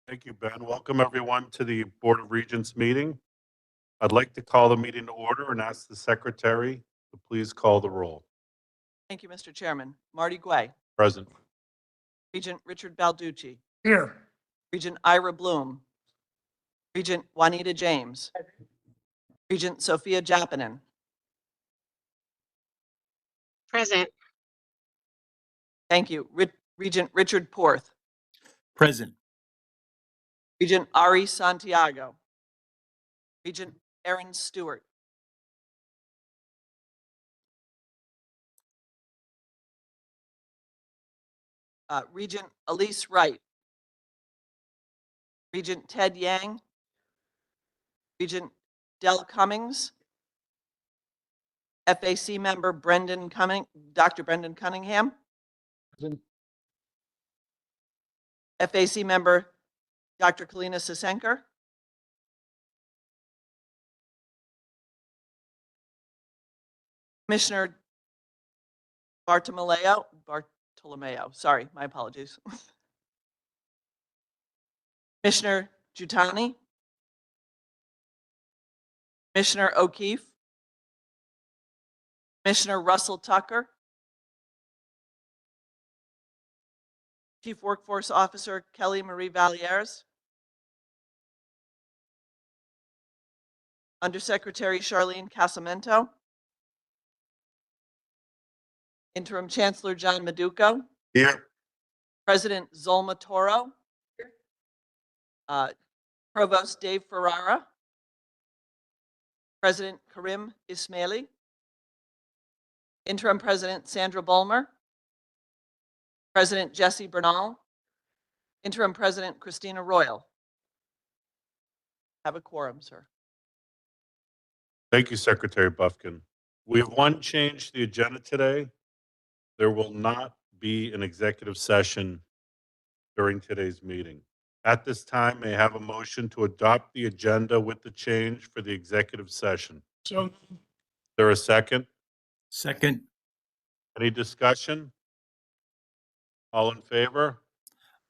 Thank you, Ben. Welcome, everyone, to the Board of Regents meeting. I'd like to call the meeting to order and ask the secretary to please call the roll. Thank you, Mr. Chairman. Marty Guay, Present. Regent Richard Balducci, Here. Regent Ira Bloom, Regent Juanita James, Regent Sophia Japinen, Present. thank you, Regent Richard Porth, Present. Regent Ari Santiago, Regent Aaron Stewart, Regent Elise Wright, Regent Ted Yang, Regent Del Cummings, FAC member Dr. Brendan Cunningham, Present. FAC member Dr. Kalina Sisenker, Commissioner Bartolomeo, sorry, my apologies. Commissioner Jutani, Commissioner O'Keefe, Commissioner Russell Tucker, Chief Workforce Officer Kelly Marie Vallières, Undersecretary Charlene Casamento, Interim Chancellor John Maduco, Here. President Zolma Toro, Provost Dave Ferrara, President Karim Ismaili, Interim President Sandra Bulmer, President Jesse Bernal, Interim President Christina Royal. Have a quorum, sir. Thank you, Secretary Buffkin. We have one change to the agenda today. There will not be an executive session during today's meeting. At this time, may I have a motion to adopt the agenda with the change for the executive session? So. Is there a second? Second. Any discussion? All in favor?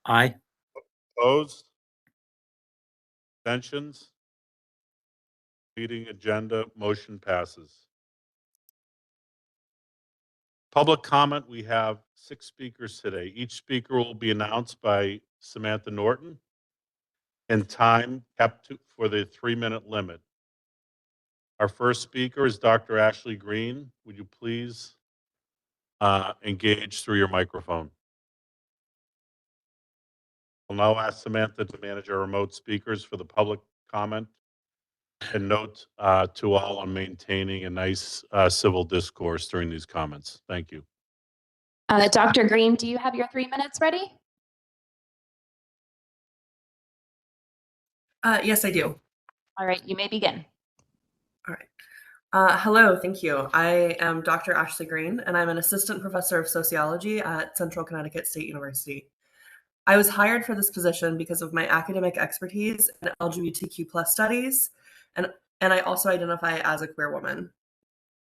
Aye. Opposed? Abstentions? Meeting agenda motion passes. Public comment, we have 6 speakers today. Each speaker will be announced by Samantha Norton and time kept for the 3-minute limit. Our first speaker is Dr. Ashley Green. Would you please engage through your microphone? I'll now ask Samantha to manage our remote speakers for the public comment and note to all on maintaining a nice civil discourse during these comments. Thank you. Dr. Green, do you have your 3 minutes ready? Yes, I do. All right, you may begin. All right. Hello, thank you. I am Dr. Ashley Green, and I'm an assistant professor of sociology at Central Connecticut State University. I was hired for this position because of my academic expertise in LGBTQ+ studies, and I also identify as a queer woman.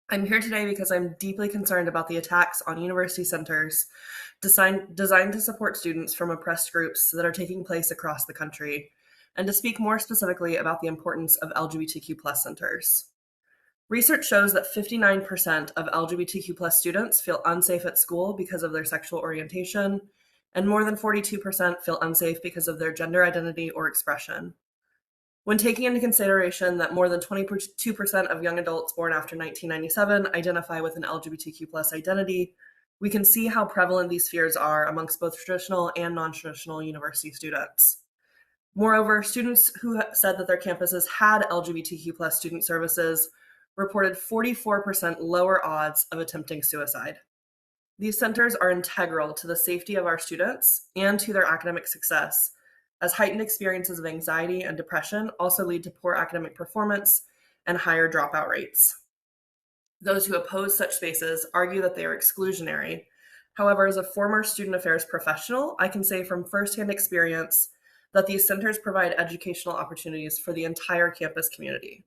I'm here today because I'm deeply concerned about the attacks on university centers designed to support students from oppressed groups that are taking place across the country, and to speak more specifically about the importance of LGBTQ+ centers. Research shows that 59% of LGBTQ+ students feel unsafe at school because of their sexual orientation, and more than 42% feel unsafe because of their gender identity or expression. When taking into consideration that more than 22% of young adults born after 1997 identify with an LGBTQ+ identity, we can see how prevalent these fears are amongst both traditional and non-traditional university students. Moreover, students who said that their campuses had LGBTQ+ student services reported 44% lower odds of attempting suicide. These centers are integral to the safety of our students and to their academic success, as heightened experiences of anxiety and depression also lead to poor academic performance and higher dropout rates. Those who oppose such spaces argue that they are exclusionary. However, as a former student affairs professional, I can say from firsthand experience that these centers provide educational opportunities for the entire campus community.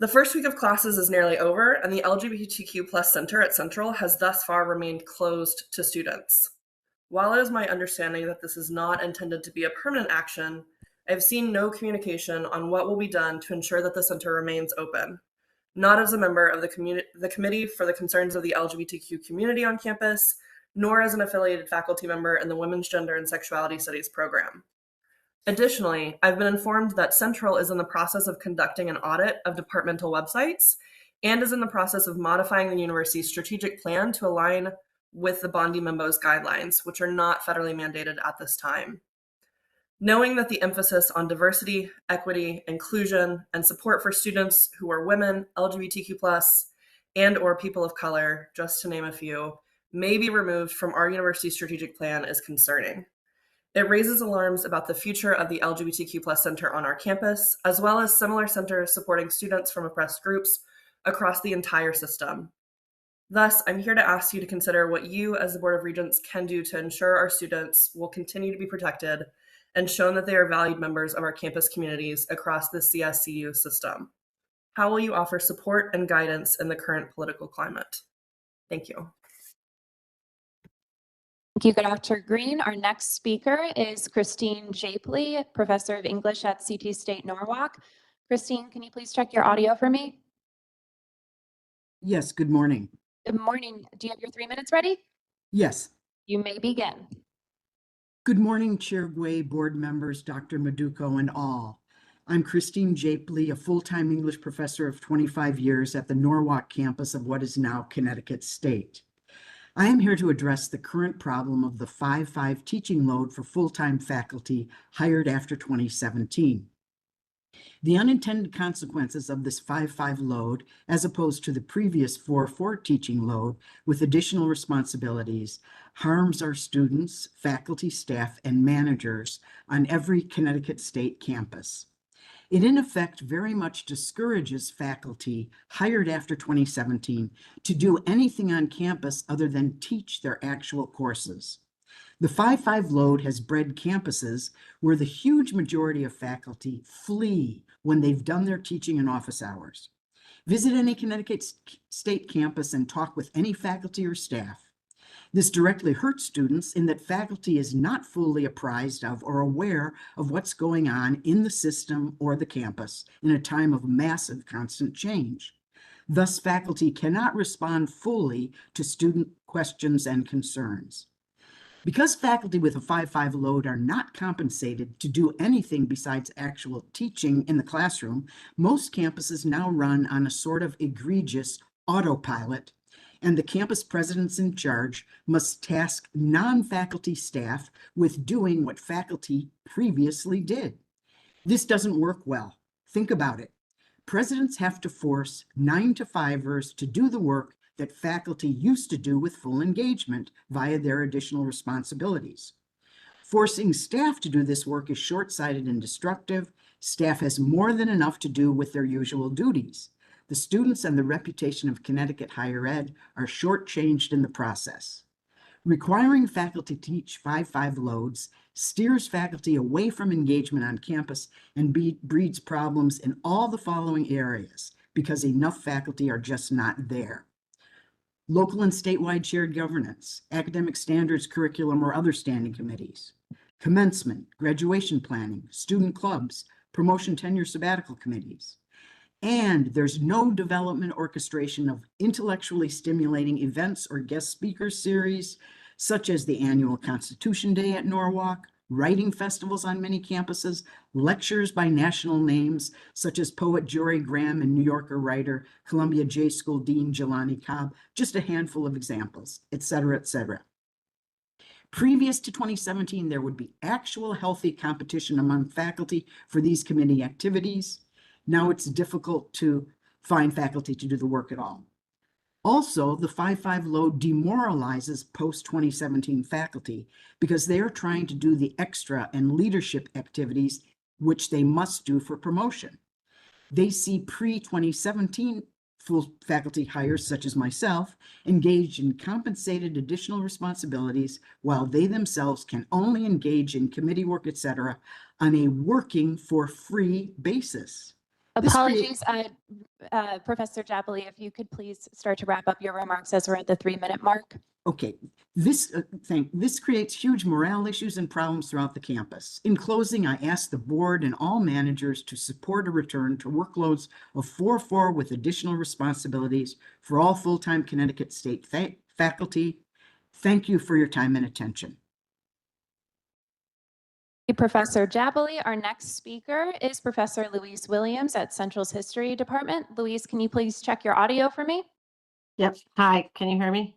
The first week of classes is nearly over, and the LGBTQ+ Center at Central has thus far remained closed to students. While it is my understanding that this is not intended to be a permanent action, I've seen no communication on what will be done to ensure that the center remains open. Not as a member of the Committee for the Concerns of the LGBTQ Community on campus, nor as an affiliated faculty member in the Women's Gender and Sexuality Studies program. Additionally, I've been informed that Central is in the process of conducting an audit of departmental websites and is in the process of modifying the university's strategic plan to align with the Bondi Membo's guidelines, which are not federally mandated at this time. Knowing that the emphasis on diversity, equity, inclusion, and support for students who are women, LGBTQ+, and/or people of color, just to name a few, may be removed from our university's strategic plan is concerning. It raises alarms about the future of the LGBTQ+ center on our campus, as well as similar centers supporting students from oppressed groups across the entire system. Thus, I'm here to ask you to consider what you as the Board of Regents can do to ensure our students will continue to be protected and shown that they are valued members of our campus communities across the CSCU system. How will you offer support and guidance in the current political climate? Thank you. Thank you, Dr. Green. Our next speaker is Christine Japley, Professor of English at CT State Norwalk. Christine, can you please check your audio for me? Yes, good morning. Good morning. Do you have your 3 minutes ready? Yes. You may begin. Good morning, Chair Gway, board members, Dr. Maduko, and all. I'm Christine Japley, a full-time English professor of 25 years at the Norwalk campus of what is now Connecticut State. I am here to address the current problem of the 5-5 teaching load for full-time faculty hired after 2017. The unintended consequences of this 5-5 load, as opposed to the previous 4-4 teaching load with additional responsibilities, harms our students, faculty, staff, and managers on every Connecticut State campus. It in effect very much discourages faculty hired after 2017 to do anything on campus other than teach their actual courses. The 5-5 load has bred campuses where the huge majority of faculty flee when they've done their teaching and office hours. Visit any Connecticut State campus and talk with any faculty or staff. This directly hurts students in that faculty is not fully apprised of or aware of what's going on in the system or the campus in a time of massive constant change. Thus, faculty cannot respond fully to student questions and concerns. Because faculty with a 5-5 load are not compensated to do anything besides actual teaching in the classroom, most campuses now run on a sort of egregious autopilot, and the campus presidents in charge must task non-faculty staff with doing what faculty previously did. This doesn't work well. Think about it. Presidents have to force 9-to-5ers to do the work that faculty used to do with full engagement via their additional responsibilities. Forcing staff to do this work is short-sighted and destructive. Staff has more than enough to do with their usual duties. The students and the reputation of Connecticut higher ed are shortchanged in the process. Requiring faculty to teach 5-5 loads steers faculty away from engagement on campus and breeds problems in all the following areas because enough faculty are just not there. Local and statewide shared governance, academic standards, curriculum, or other standing committees, commencement, graduation planning, student clubs, promotion, tenure, sabbatical committees. And there's no development orchestration of intellectually stimulating events or guest speaker series, such as the annual Constitution Day at Norwalk, writing festivals on many campuses, lectures by national names, such as poet Jory Graham and New Yorker writer Columbia J School Dean Jelani Cobb, just a handful of examples, et cetera, et cetera. Previous to 2017, there would be actual healthy competition among faculty for these committee activities. Now it's difficult to find faculty to do the work at all. Also, the 5-5 load demoralizes post-2017 faculty because they are trying to do the extra and leadership activities which they must do for promotion. They see pre-2017 full faculty hires, such as myself, engaged in compensated additional responsibilities while they themselves can only engage in committee work, etc., on a working for free basis. Apologies, Professor Japley, if you could please start to wrap up your remarks as we're at the 3-minute mark. Okay, this creates huge morale issues and problems throughout the campus. In closing, I ask the board and all managers to support a return to workloads of 4-4 with additional responsibilities for all full-time Connecticut State faculty. Thank you for your time and attention. Professor Jabley. Our next speaker is Professor Louise Williams at Central's History Department. Louise, can you please check your audio for me? Yep. Hi, can you hear me?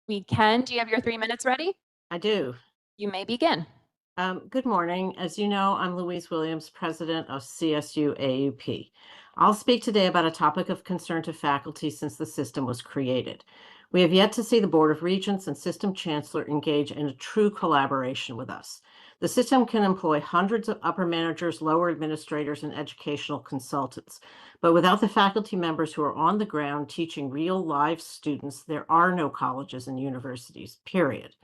We can. Do you have your 3 minutes ready? I do. You may begin. Good morning. As you know, I'm Louise Williams, president of CSU AUP. I'll speak today about a topic of concern to faculty since the system was created. We have yet to see the Board of Regents and System Chancellor engage in a true collaboration with us. The system can employ hundreds of upper managers, lower administrators, and educational consultants. But without the faculty members who are on the ground teaching real live students, there are no colleges and universities, period.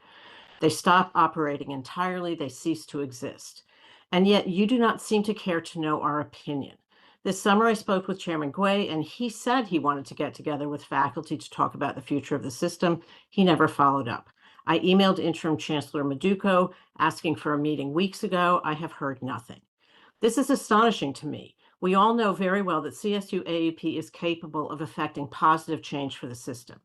They stop operating entirely, they cease to exist. And yet you do not seem to care to know our opinion. This summer I spoke with Chairman Gway, and he said he wanted to get together with faculty to talk about the future of the system. He never followed up. I emailed Interim Chancellor Maduco asking for a meeting weeks ago. I have heard nothing. This is astonishing to me. We all know very well that CSU AUP is capable of effecting positive change for the system.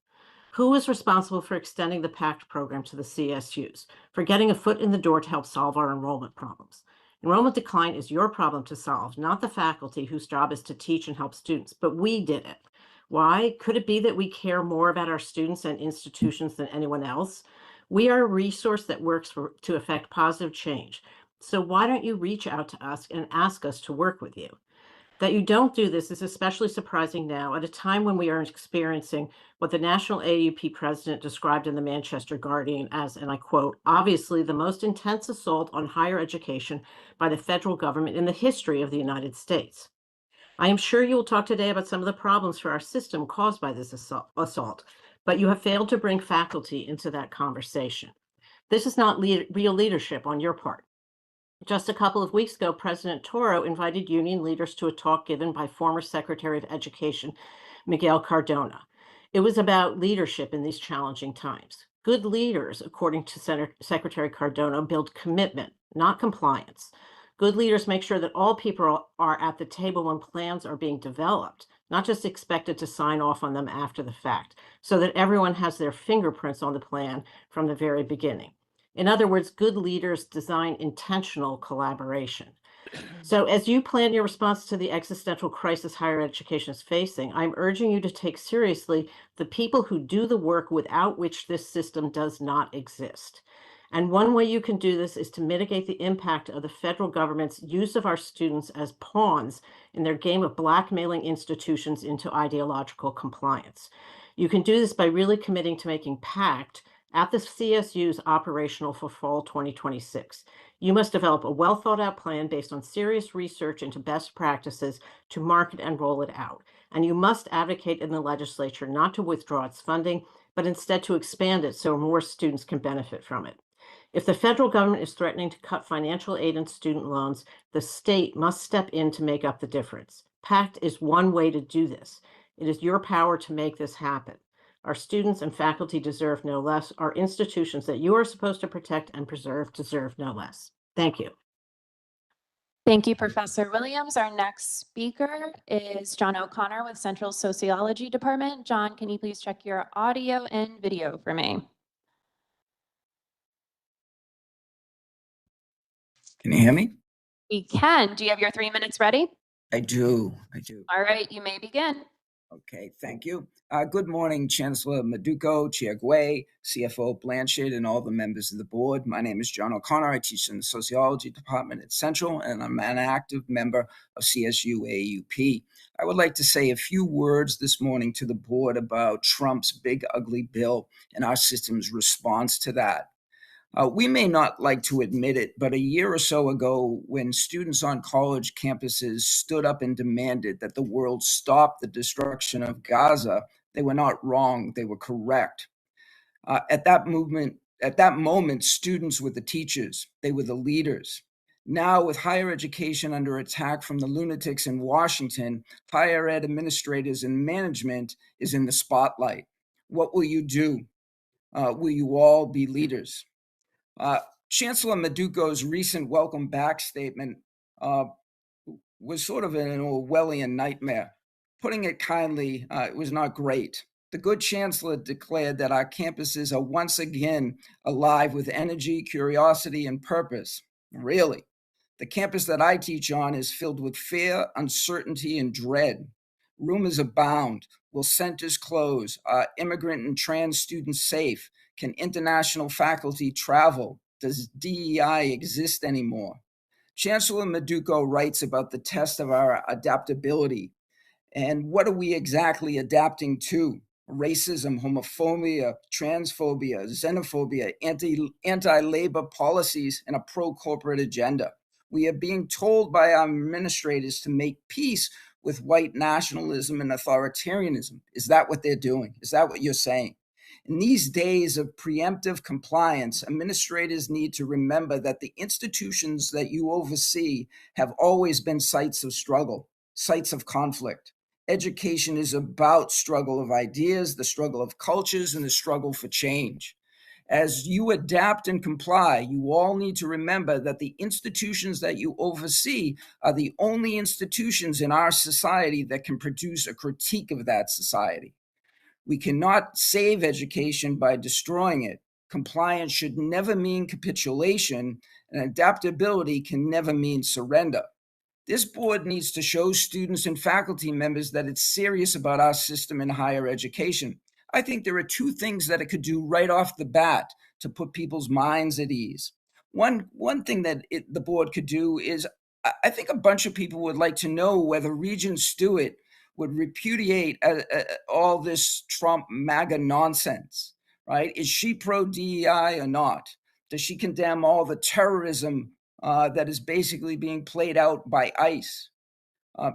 Who is responsible for extending the PACT program to the CSUs, for getting a foot in the door to help solve our enrollment problems? Enrollment decline is your problem to solve, not the faculty whose job is to teach and help students, but we did it. Why? Could it be that we care more about our students and institutions than anyone else? We are a resource that works to affect positive change. So why don't you reach out to us and ask us to work with you? That you don't do this is especially surprising now at a time when we are experiencing what the National AUP president described in the Manchester Guardian as, and I quote, obviously the most intense assault on higher education by the federal government in the history of the United States. I am sure you will talk today about some of the problems for our system caused by this assault, but you have failed to bring faculty into that conversation. This is not real leadership on your part. Just a couple of weeks ago, President Toro invited union leaders to a talk given by former Secretary of Education, Miguel Cardona. It was about leadership in these challenging times. Good leaders, according to Secretary Cardona, build commitment, not compliance. Good leaders make sure that all people are at the table when plans are being developed, not just expected to sign off on them after the fact, so that everyone has their fingerprints on the plan from the very beginning. In other words, good leaders design intentional collaboration. So as you plan your response to the existential crisis higher education is facing, I'm urging you to take seriously the people who do the work without which this system does not exist. And one way you can do this is to mitigate the impact of the federal government's use of our students as pawns in their game of blackmailing institutions into ideological compliance. You can do this by really committing to making PACT at the CSUs operational for fall 2026. You must develop a well thought out plan based on serious research into best practices to market and roll it out. And you must advocate in the legislature not to withdraw its funding, but instead to expand it so more students can benefit from it. If the federal government is threatening to cut financial aid and student loans, the state must step in to make up the difference. PACT is one way to do this. It is your power to make this happen. Our students and faculty deserve no less. Our institutions that you are supposed to protect and preserve deserve no less. Thank you. Thank you, Professor Williams. Our next speaker is John O'Connor with Central Sociology Department. John, can you please check your audio and video for me? Can you hear me? We can. Do you have your 3 minutes ready? I do. All right, you may begin. Okay, thank you. Good morning, Chancellor Maduco, Chair Gway, CFO Blanchard, and all the members of the board. My name is John O'Connor. I teach in the Sociology Department at Central, and I'm an active member of CSU AUP. I would like to say a few words this morning to the board about Trump's big, ugly bill and our system's response to that. We may not like to admit it, but a year or so ago, when students on college campuses stood up and demanded that the world stop the destruction of Gaza, they were not wrong, they were correct. At that moment, students were the teachers, they were the leaders. Now, with higher education under attack from the lunatics in Washington, higher ed administrators and management is in the spotlight. What will you do? Will you all be leaders? Chancellor Maduko's recent welcome back statement was sort of an Orwellian nightmare. Putting it kindly, it was not great. The good chancellor declared that our campuses are once again alive with energy, curiosity, and purpose. Really? The campus that I teach on is filled with fear, uncertainty, and dread. Rumors abound. Will centers close? Are immigrant and trans students safe? Can international faculty travel? Does DEI exist anymore? Chancellor Maduko writes about the test of our adaptability. And what are we exactly adapting to? Racism, homophobia, transphobia, xenophobia, anti-labor policies, and a pro-corporate agenda. We are being told by our administrators to make peace with white nationalism and authoritarianism. Is that what they're doing? Is that what you're saying? In these days of preemptive compliance, administrators need to remember that the institutions that you oversee have always been sites of struggle, sites of conflict. Education is about struggle of ideas, the struggle of cultures, and the struggle for change. As you adapt and comply, you all need to remember that the institutions that you oversee are the only institutions in our society that can produce a critique of that society. We cannot save education by destroying it. Compliance should never mean capitulation, and adaptability can never mean surrender. This board needs to show students and faculty members that it's serious about our system in higher education. I think there are two things that it could do right off the bat to put people's minds at ease. One thing that the board could do is, I think a bunch of people would like to know whether Regent Stewart would repudiate all this Trump MAGA nonsense, right? Is she pro-DEI or not? Does she condemn all the terrorism that is basically being played out by ICE?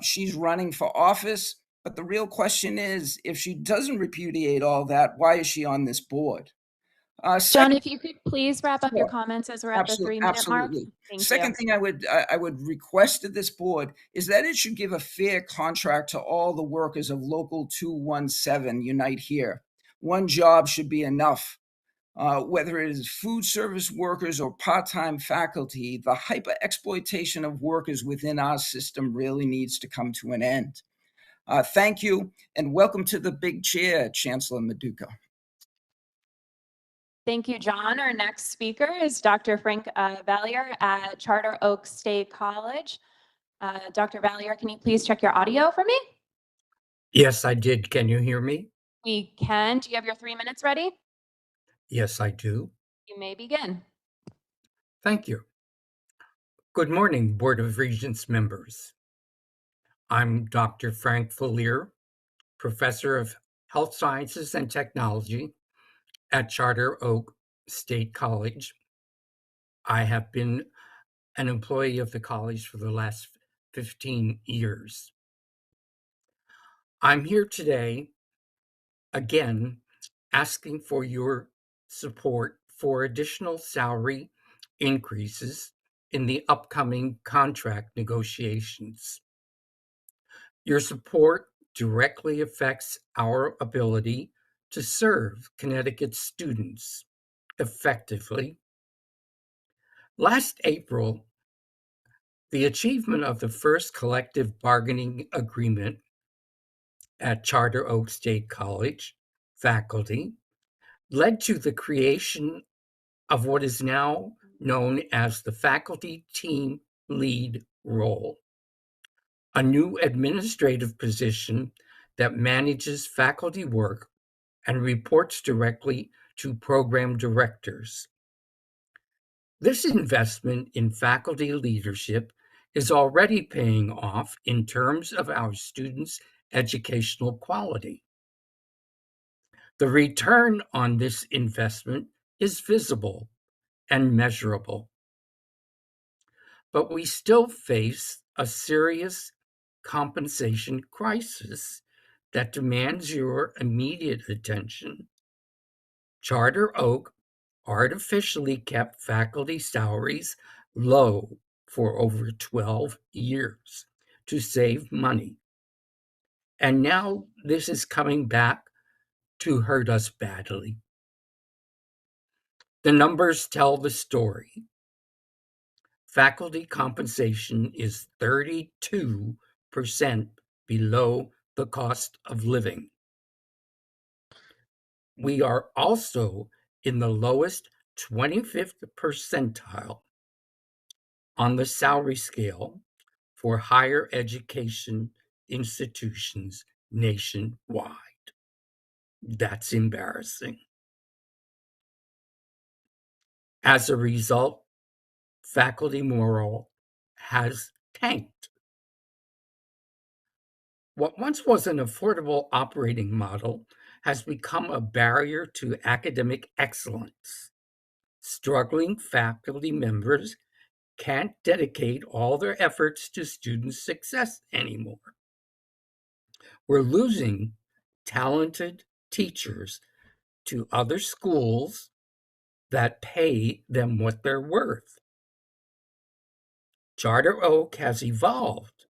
She's running for office, but the real question is, if she doesn't repudiate all that, why is she on this board? John, if you could please wrap up your Sure. comments as we're at the 3-minute mark. Absolutely. Thank Second you. thing I would request of this board is that it should give a fair contract to all the workers of Local 217 Unite Here. One job should be enough. Whether it is food service workers or part-time faculty, the hyper-exploitation of workers within our system really needs to come to an end. Thank you, and welcome to the big chair, Chancellor Maduko. Thank you, John. Our next speaker is Dr. Frank Valier at Charter Oak State College. Dr. Valier, can you please check your audio for me? Yes, I did. Can you hear me? We can. Do you have your 3 minutes ready? Yes, I do. You may begin. Thank you. Good morning, Board of Regents members. I'm Dr. Frank Valier, Professor of Health Sciences and Technology at Charter Oak State College. I have been an employee of the college for the last 15 years. I'm here today, again, asking for your support for additional salary increases in the upcoming contract negotiations. Your support directly affects our ability to serve Connecticut students effectively. Last April, the achievement of the first collective bargaining agreement at Charter Oak State College faculty led to the creation of what is now known as the faculty team lead role, a new administrative position that manages faculty work and reports directly to program directors. This investment in faculty leadership is already paying off in terms of our students' educational quality. The return on this investment is visible and measurable. But we still face a serious compensation crisis that demands your immediate attention. Charter Oak artificially kept faculty salaries low for over 12 years to save money. And now this is coming back to hurt us badly. The numbers tell the story. Faculty compensation is 32% below the cost of living. We are also in the lowest 25th percentile on the salary scale for higher education institutions nationwide. That's embarrassing. As a result, faculty morale has tanked. What once was an affordable operating model has become a barrier to academic excellence. Struggling faculty members can't dedicate all their efforts to student success anymore. We're losing talented teachers to other schools that pay them what they're worth. Charter Oak has evolved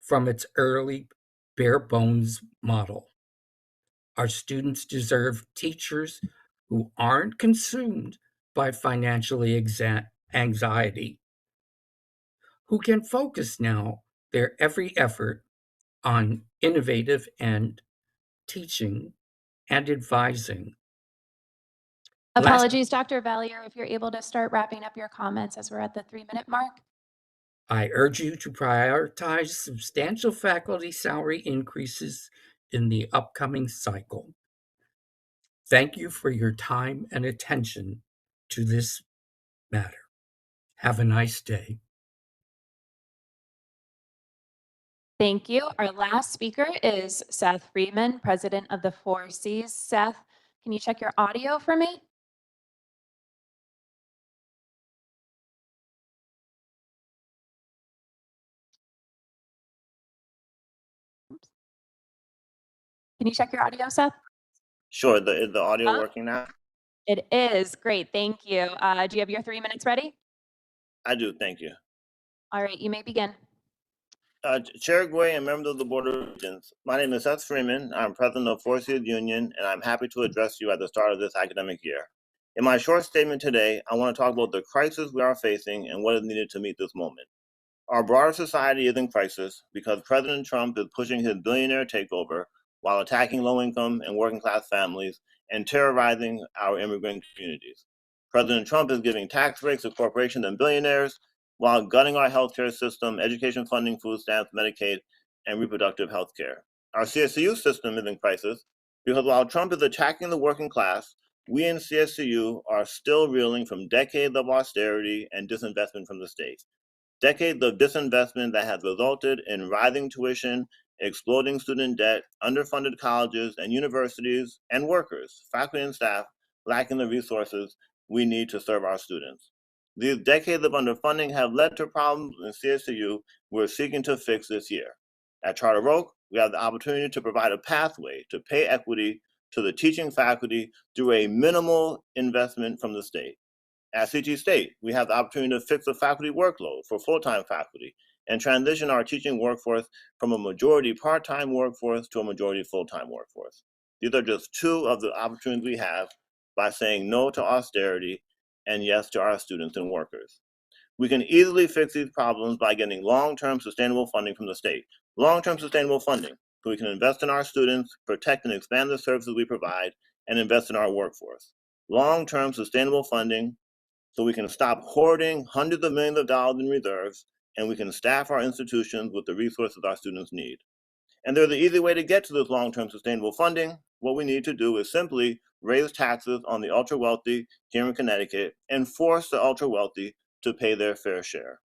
from its early bare bones model. Our students deserve teachers who aren't consumed by financial anxiety, who can focus now their every effort on innovative and teaching and advising. Apologies, Dr. Valier, if you're able to start wrapping up your comments as we're at the 3-minute mark. I urge you to prioritize substantial faculty salary increases in the upcoming cycle. Thank you for your time and attention to this matter. Have a nice day. Thank you. Our last speaker is Seth Friedman, president of the 4Cs. Seth, can you check your audio for me? Oops. Can you check your audio, Seth? Sure. Is the audio Huh? working now? It is. Great. Thank you. Do you have your 3 minutes ready? I do. Thank you. All right. You may begin. Chair Gray and members of the Board of Regents, my name is Seth Freeman. I'm president of 4Cs Union, and I'm happy to address you at the start of this academic year. In my short statement today, I want to talk about the crisis we are facing and what is needed to meet this moment. Our broader society is in crisis because President Trump is pushing his billionaire takeover while attacking low-income and working-class families and terrorizing our immigrant communities. President Trump is giving tax breaks to corporations and billionaires while gutting our healthcare system, education funding, food stamps, Medicaid, and reproductive health care. Our CSU system is in crisis because while Trump is attacking the working class, we in CSU are still reeling from decades of austerity and disinvestment from the state. Decades of disinvestment that has resulted in rising tuition, exploding student debt, underfunded colleges and universities, and workers, faculty and staff, lacking the resources we need to serve our students. These decades of underfunding have led to problems in CSU we're seeking to fix this year. At Charter Oak, we have the opportunity to provide a pathway to pay equity to the teaching faculty through a minimal investment from the state. At CT State, we have the opportunity to fix the faculty workload for full-time faculty and transition our teaching workforce from a majority part-time workforce to a majority full-time workforce. These are just two of the opportunities we have by saying no to austerity and yes to our students and workers. We can easily fix these problems by getting long-term sustainable funding from the state. Long-term sustainable funding, so we can invest in our students, protect and expand the services we provide, and invest in our workforce. Long-term sustainable funding, so we can stop hoarding hundreds of millions of dollars in reserves, and we can staff our institutions with the resources our students need. And there's an easy way to get to this long-term sustainable funding. What we need to do is simply raise taxes on the ultra-wealthy here in Connecticut and force the ultra-wealthy to pay their fair share.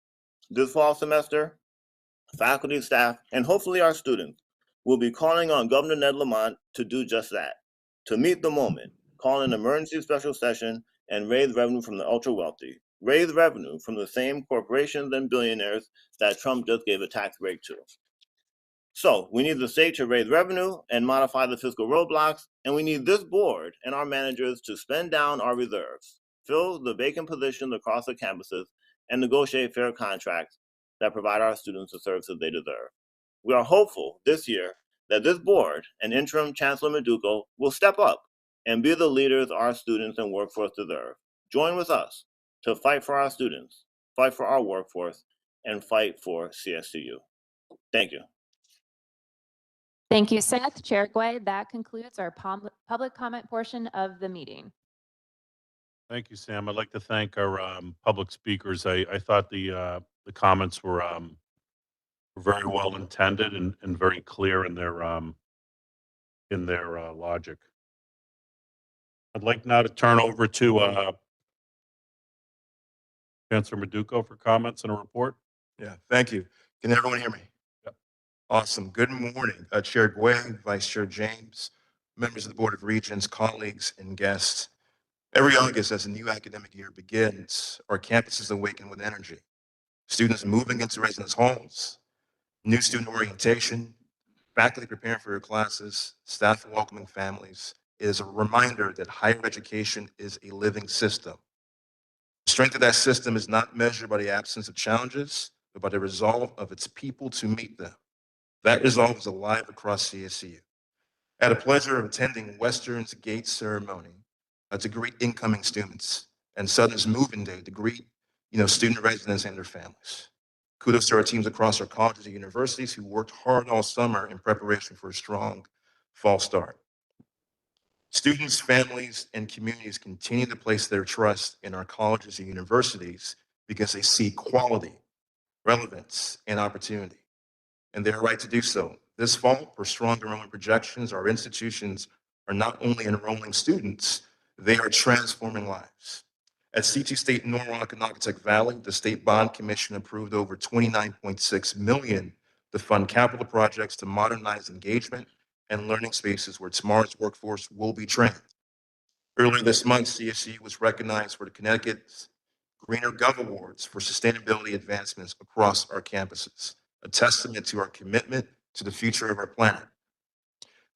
This fall semester, faculty, staff, and hopefully our students will be calling on Governor Ned Lamont to do just that, to meet the moment, call an emergency special session and raise revenue from the ultra-wealthy, raise revenue from the same corporations and billionaires that Trump just gave a tax break to. So we need the state to raise revenue and modify the fiscal roadblocks, and we need this board and our managers to spend down our reserves, fill the vacant positions across the campuses, and negotiate fair contracts that provide our students the services they deserve. We are hopeful this year that this board and interim Chancellor Meduco will step up and be the leaders our students and workforce deserve. Join with us to fight for our students, fight for our workforce, and fight for CSCU. Thank you. Thank you, Seth. Chair Gway, that concludes our public comment portion of the meeting. Thank you, Sam. I'd like to thank our public speakers. I thought the comments were very well intended and very clear in their logic. I'd like now to turn over to Chancellor Maduco for comments and a report. Yeah, thank you. Can everyone hear me? Yep. Awesome. Good morning, Chair Gwynn, Vice Chair James, members of the Board of Regents, colleagues, and guests. Every August, as the new academic year begins, our campuses awaken with energy. Students moving into residence halls, new student orientation, faculty preparing for your classes, staff welcoming families. It is a reminder that higher education is a living system. The strength of that system is not measured by the absence of challenges, but by the resolve of its people to meet them. That resolve is alive across CSU. I had the pleasure of attending Western's Gate ceremony to greet incoming students, and Southern's Moving Day to greet student residents and their families. Kudos to our teams across our colleges and universities who worked hard all summer in preparation for a strong fall start. Students, families, and communities continue to place their trust in our colleges and universities because they see quality, relevance, and opportunity. And they're right to do so. This fall, for strong enrollment projections, our institutions are not only enrolling students, they are transforming lives. At CT State Norwalk and Naugatuck Valley, the State Bond Commission approved over $29.6 million to fund capital projects to modernize engagement and learning spaces where tomorrow's workforce will be trained. Earlier this month, CSU was recognized for the Connecticut's Greener Gov Awards for sustainability advancements across our campuses, a testament to our commitment to the future of our planet.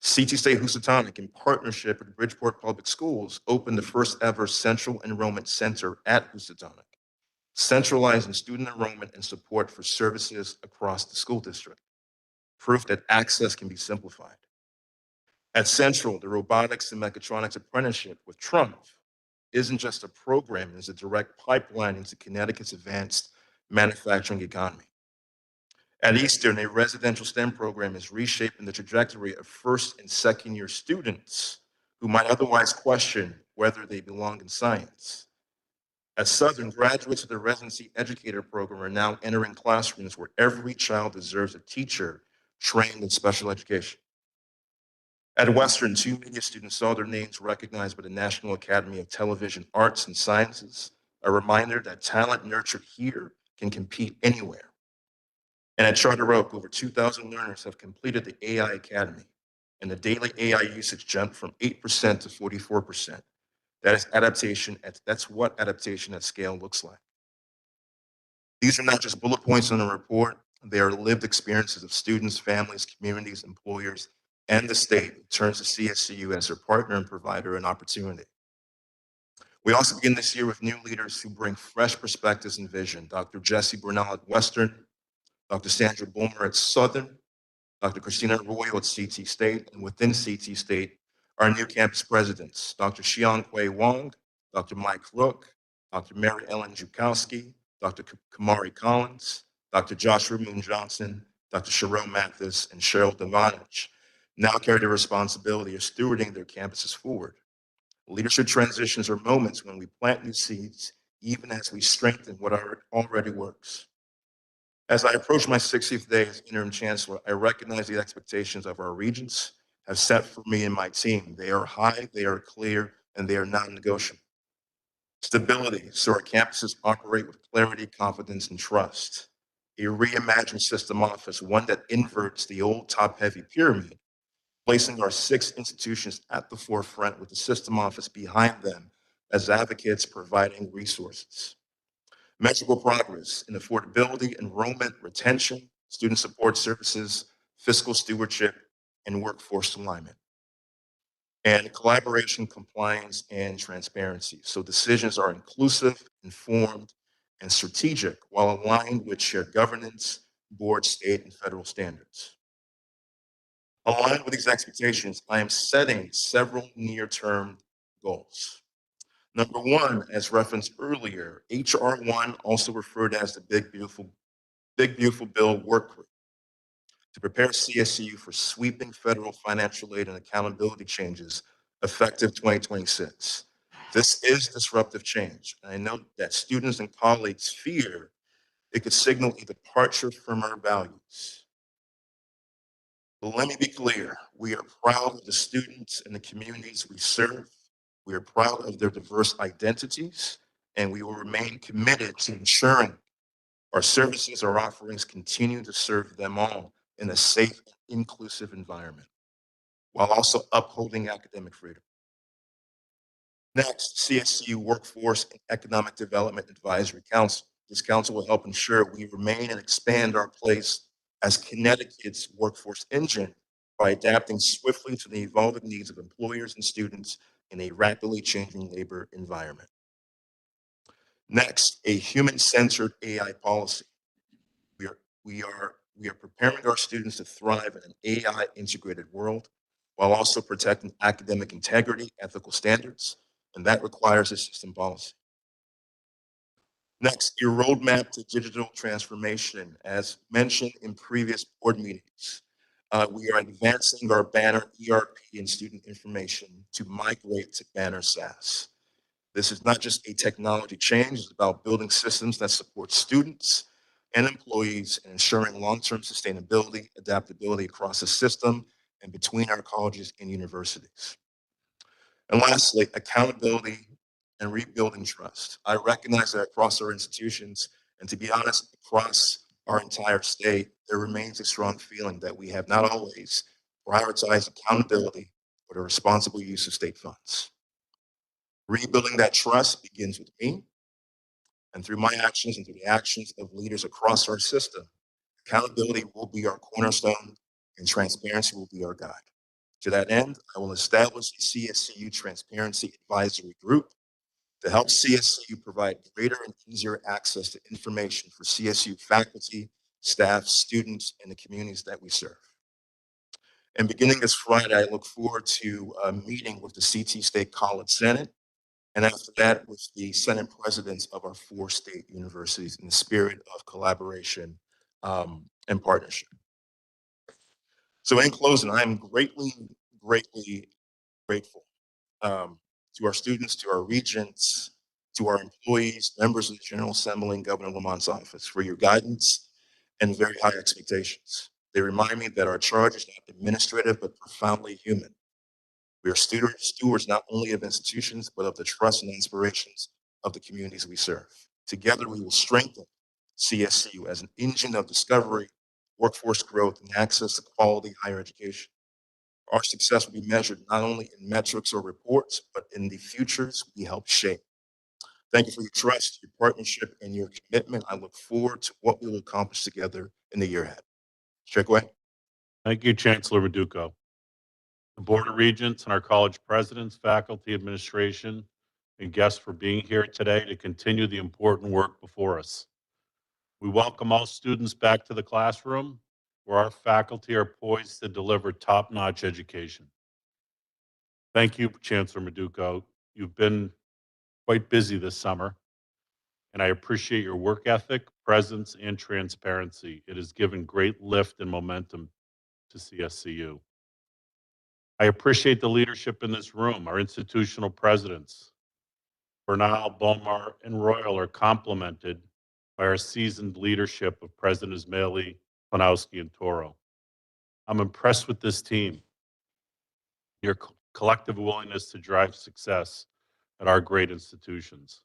CT State Housatonic, in partnership with Bridgeport Public Schools, opened the first ever Central Enrollment Center at Housatonic, centralizing student enrollment and support for services across the school district. Proof that access can be simplified. At Central, the Robotics and Mechatronics Apprenticeship with Trump isn't just a program, it's a direct pipeline into Connecticut's advanced manufacturing economy. At Eastern, a residential STEM program is reshaping the trajectory of first and second year students who might otherwise question whether they belong in science. At Southern, graduates of the residency educator program are now entering classrooms where every child deserves a teacher trained in special education. At Western, 2 media students saw their names recognized by the National Academy of Television Arts and Sciences, a reminder that talent nurtured here can compete anywhere. And at Charter Oak, over 2,000 learners have completed the AI Academy, and the daily AI usage jumped from 8% to 44%. That's what adaptation at scale looks like. These are not just bullet points on a report, they are lived experiences of students, families, communities, employers, and the state who turns to CSCU as their partner and provider and opportunity. We also begin this year with new leaders who bring fresh perspectives and vision. Dr. Jesse Bernal at Western, Dr. Sandra Bulmer at Southern, Dr. Christina Arroyo at CT State, and within CT State, our new campus presidents, Dr. Xiang Hui Wong, Dr. Mike Rook, Dr. Mary Ellen Zukowski, Dr. Kamari Collins, Dr. Joshua Moon Johnson, Dr. Sherelle Mathis, and Cheryl Devanich now carry the responsibility of stewarding their campuses forward. Leadership transitions are moments when we plant new seeds, even as we strengthen what already works. As I approach my 60th day as interim chancellor, I recognize the expectations of our regents have set for me and my team. They are high, they are clear, and they are non-negotiable. Stability, so our campuses operate with clarity, confidence, and trust. A reimagined system office, one that inverts the old top-heavy pyramid, placing our 6 institutions at the forefront with the system office behind them as advocates providing resources. Measurable progress in affordability, enrollment, retention, student support services, fiscal stewardship, and workforce alignment. And collaboration, compliance, and transparency. So decisions are inclusive, informed, and strategic while aligned with shared governance, board, state, and federal standards. Aligned with these expectations, I am setting several near-term goals. Number one, as referenced earlier, HR 1, also referred as the Big Beautiful Bill Work Group, to prepare CSU for sweeping federal financial aid and accountability changes effective 2026. This is disruptive change, and I know that students and colleagues fear it could signal a departure from our values. But let me be clear, we are proud of the students and the communities we serve. We are proud of their diverse identities, and we will remain committed to ensuring our services, our offerings continue to serve them all in a safe and inclusive environment, while also upholding academic freedom. Next, CSU Workforce and Economic Development Advisory Council. This council will help ensure we remain and expand our place as Connecticut's workforce engine by adapting swiftly to the evolving needs of employers and students in a rapidly changing labor environment. Next, a human-centered AI policy. We are preparing our students to thrive in an AI integrated world while also protecting academic integrity, ethical standards, and that requires a system policy. Next, your roadmap to digital transformation. As mentioned in previous board meetings, we are advancing our Banner ERP and student information to migrate to Banner SaaS. This is not just a technology change, it's about building systems that support students and employees and ensuring long-term sustainability, adaptability across the system and between our colleges and universities. And lastly, accountability and rebuilding trust. I recognize that across our institutions, and to be honest, across our entire state, there remains a strong feeling that we have not always prioritized accountability or the responsible use of state funds. Rebuilding that trust begins with me, and through my actions and through the actions of leaders across our system, accountability will be our cornerstone and transparency will be our guide. To that end, I will establish a CSCU Transparency Advisory Group to help CSCU provide greater and easier access to information for CSU faculty, staff, students, and the communities that we serve. And beginning this Friday, I look forward to a meeting with the CT State College Senate, and after that, with the Senate presidents of our 4 state universities in the spirit of collaboration and partnership. So in closing, I am greatly grateful to our students, to our regents, to our employees, members of the General Assembly and Governor Lamont's office for your guidance and very high expectations. They remind me that our charge is not administrative, but profoundly human. We are stewards not only of institutions, but of the trust and aspirations of the communities we serve. Together, we will strengthen CSU as an engine of discovery, workforce growth, and access to quality higher education. Our success will be measured not only in metrics or reports, but in the futures we help shape. Thank you for your trust, your partnership, and your commitment. I look forward to what we will accomplish together in the year ahead. Chair Gway. Thank you, Chancellor Maduco. The Board of Regents and our college presidents, faculty, administration, and guests for being here today to continue the important work before us. We welcome all students back to the classroom where our faculty are poised to deliver top-notch education. Thank you, Chancellor Maduco. You've been quite busy this summer, and I appreciate your work ethic, presence, and transparency. It has given great lift and momentum to CSCU. I appreciate the leadership in this room. Our institutional presidents, Bernal, Bomar, and Royal, are complemented by our seasoned leadership of President Ismaili, Planowski, and Toro. I'm impressed with this team, your collective willingness to drive success at our great institutions.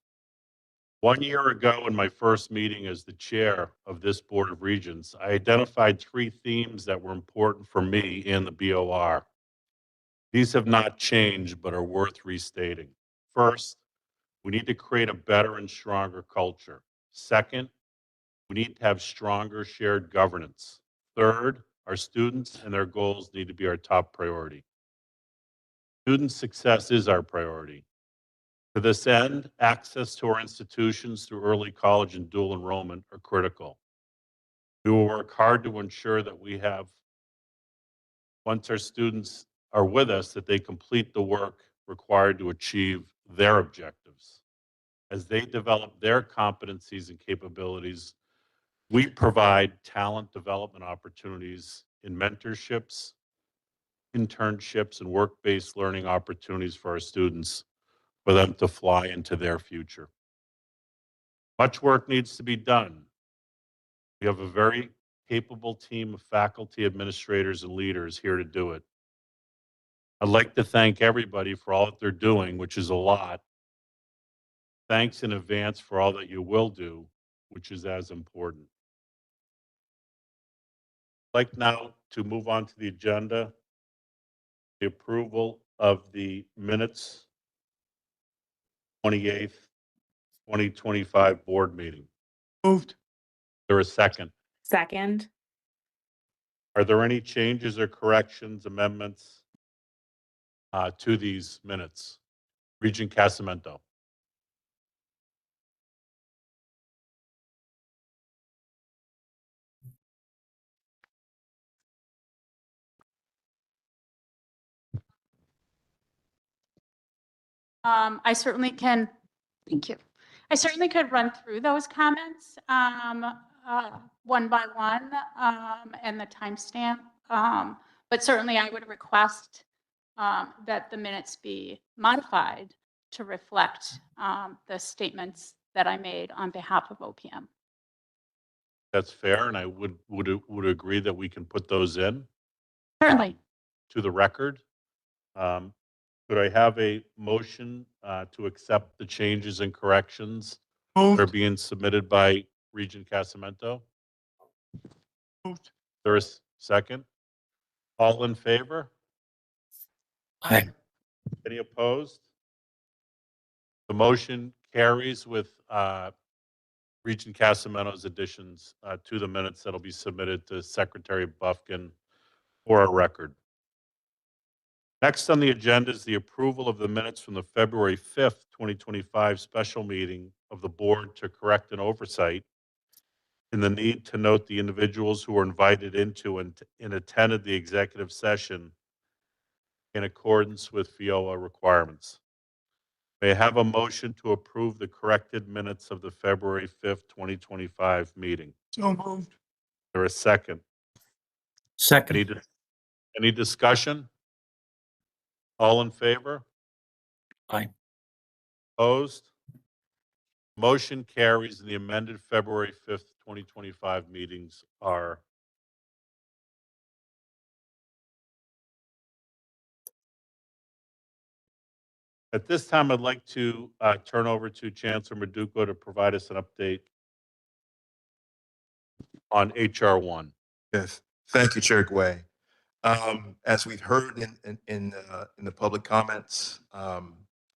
1 year ago, in my first meeting as the chair of this Board of Regents, I identified 3 themes that were important for me in the BOR. These have not changed, but are worth restating. First, we need to create a better and stronger culture. Second, we need to have stronger shared governance. Third, our students and their goals need to be our top priority. Student success is our priority. To this end, access to our institutions through early college and dual enrollment are critical. We will work hard to ensure that we have, once our students are with us, that they complete the work required to achieve their objectives. As they develop their competencies and capabilities, we provide talent development opportunities in mentorships, internships, and work-based learning opportunities for our students for them to fly into their future. Much work needs to be done. We have a very capable team of faculty, administrators, and leaders here to do it. I'd like to thank everybody for all that they're doing, which is a lot. Thanks in advance for all that you will do, which is as important. I'd like now to move on to the agenda, the approval of the minutes, 28th, 2025 board meeting. Moved. There a second? Second. Are there any changes or corrections, amendments to these minutes? Regent Casamento. I certainly can, thank you. I certainly could run through those comments one by one and the timestamp. But certainly I would request that the minutes be modified to reflect the statements that I made on behalf of OPM. That's fair, and I would agree that we can put those in Certainly. to the record. Could I have a motion to accept the changes and corrections that are being submitted by Regent Casamento? Moved. There is second. All in favor? Aye. Any opposed? The motion carries with Regent Casamento's additions to the minutes that'll be submitted to Secretary Buffkin for our record. Next on the agenda is the approval of the minutes from the February 5th, 2025 special meeting of the board to correct an oversight in the need to note the individuals who were invited into and attended the executive session in accordance with FIOA requirements. May I have a motion to approve the corrected minutes of the February 5th, 2025 meeting? So moved. There a second? Second. Any discussion? All in favor? Aye. Opposed? Motion carries and the amended February 5th, 2025 meetings are at this time. I'd like to turn over to Chancellor Maduco to provide us an update on HR 1. Yes. Thank you, Chair Gway. As we've heard in the public comments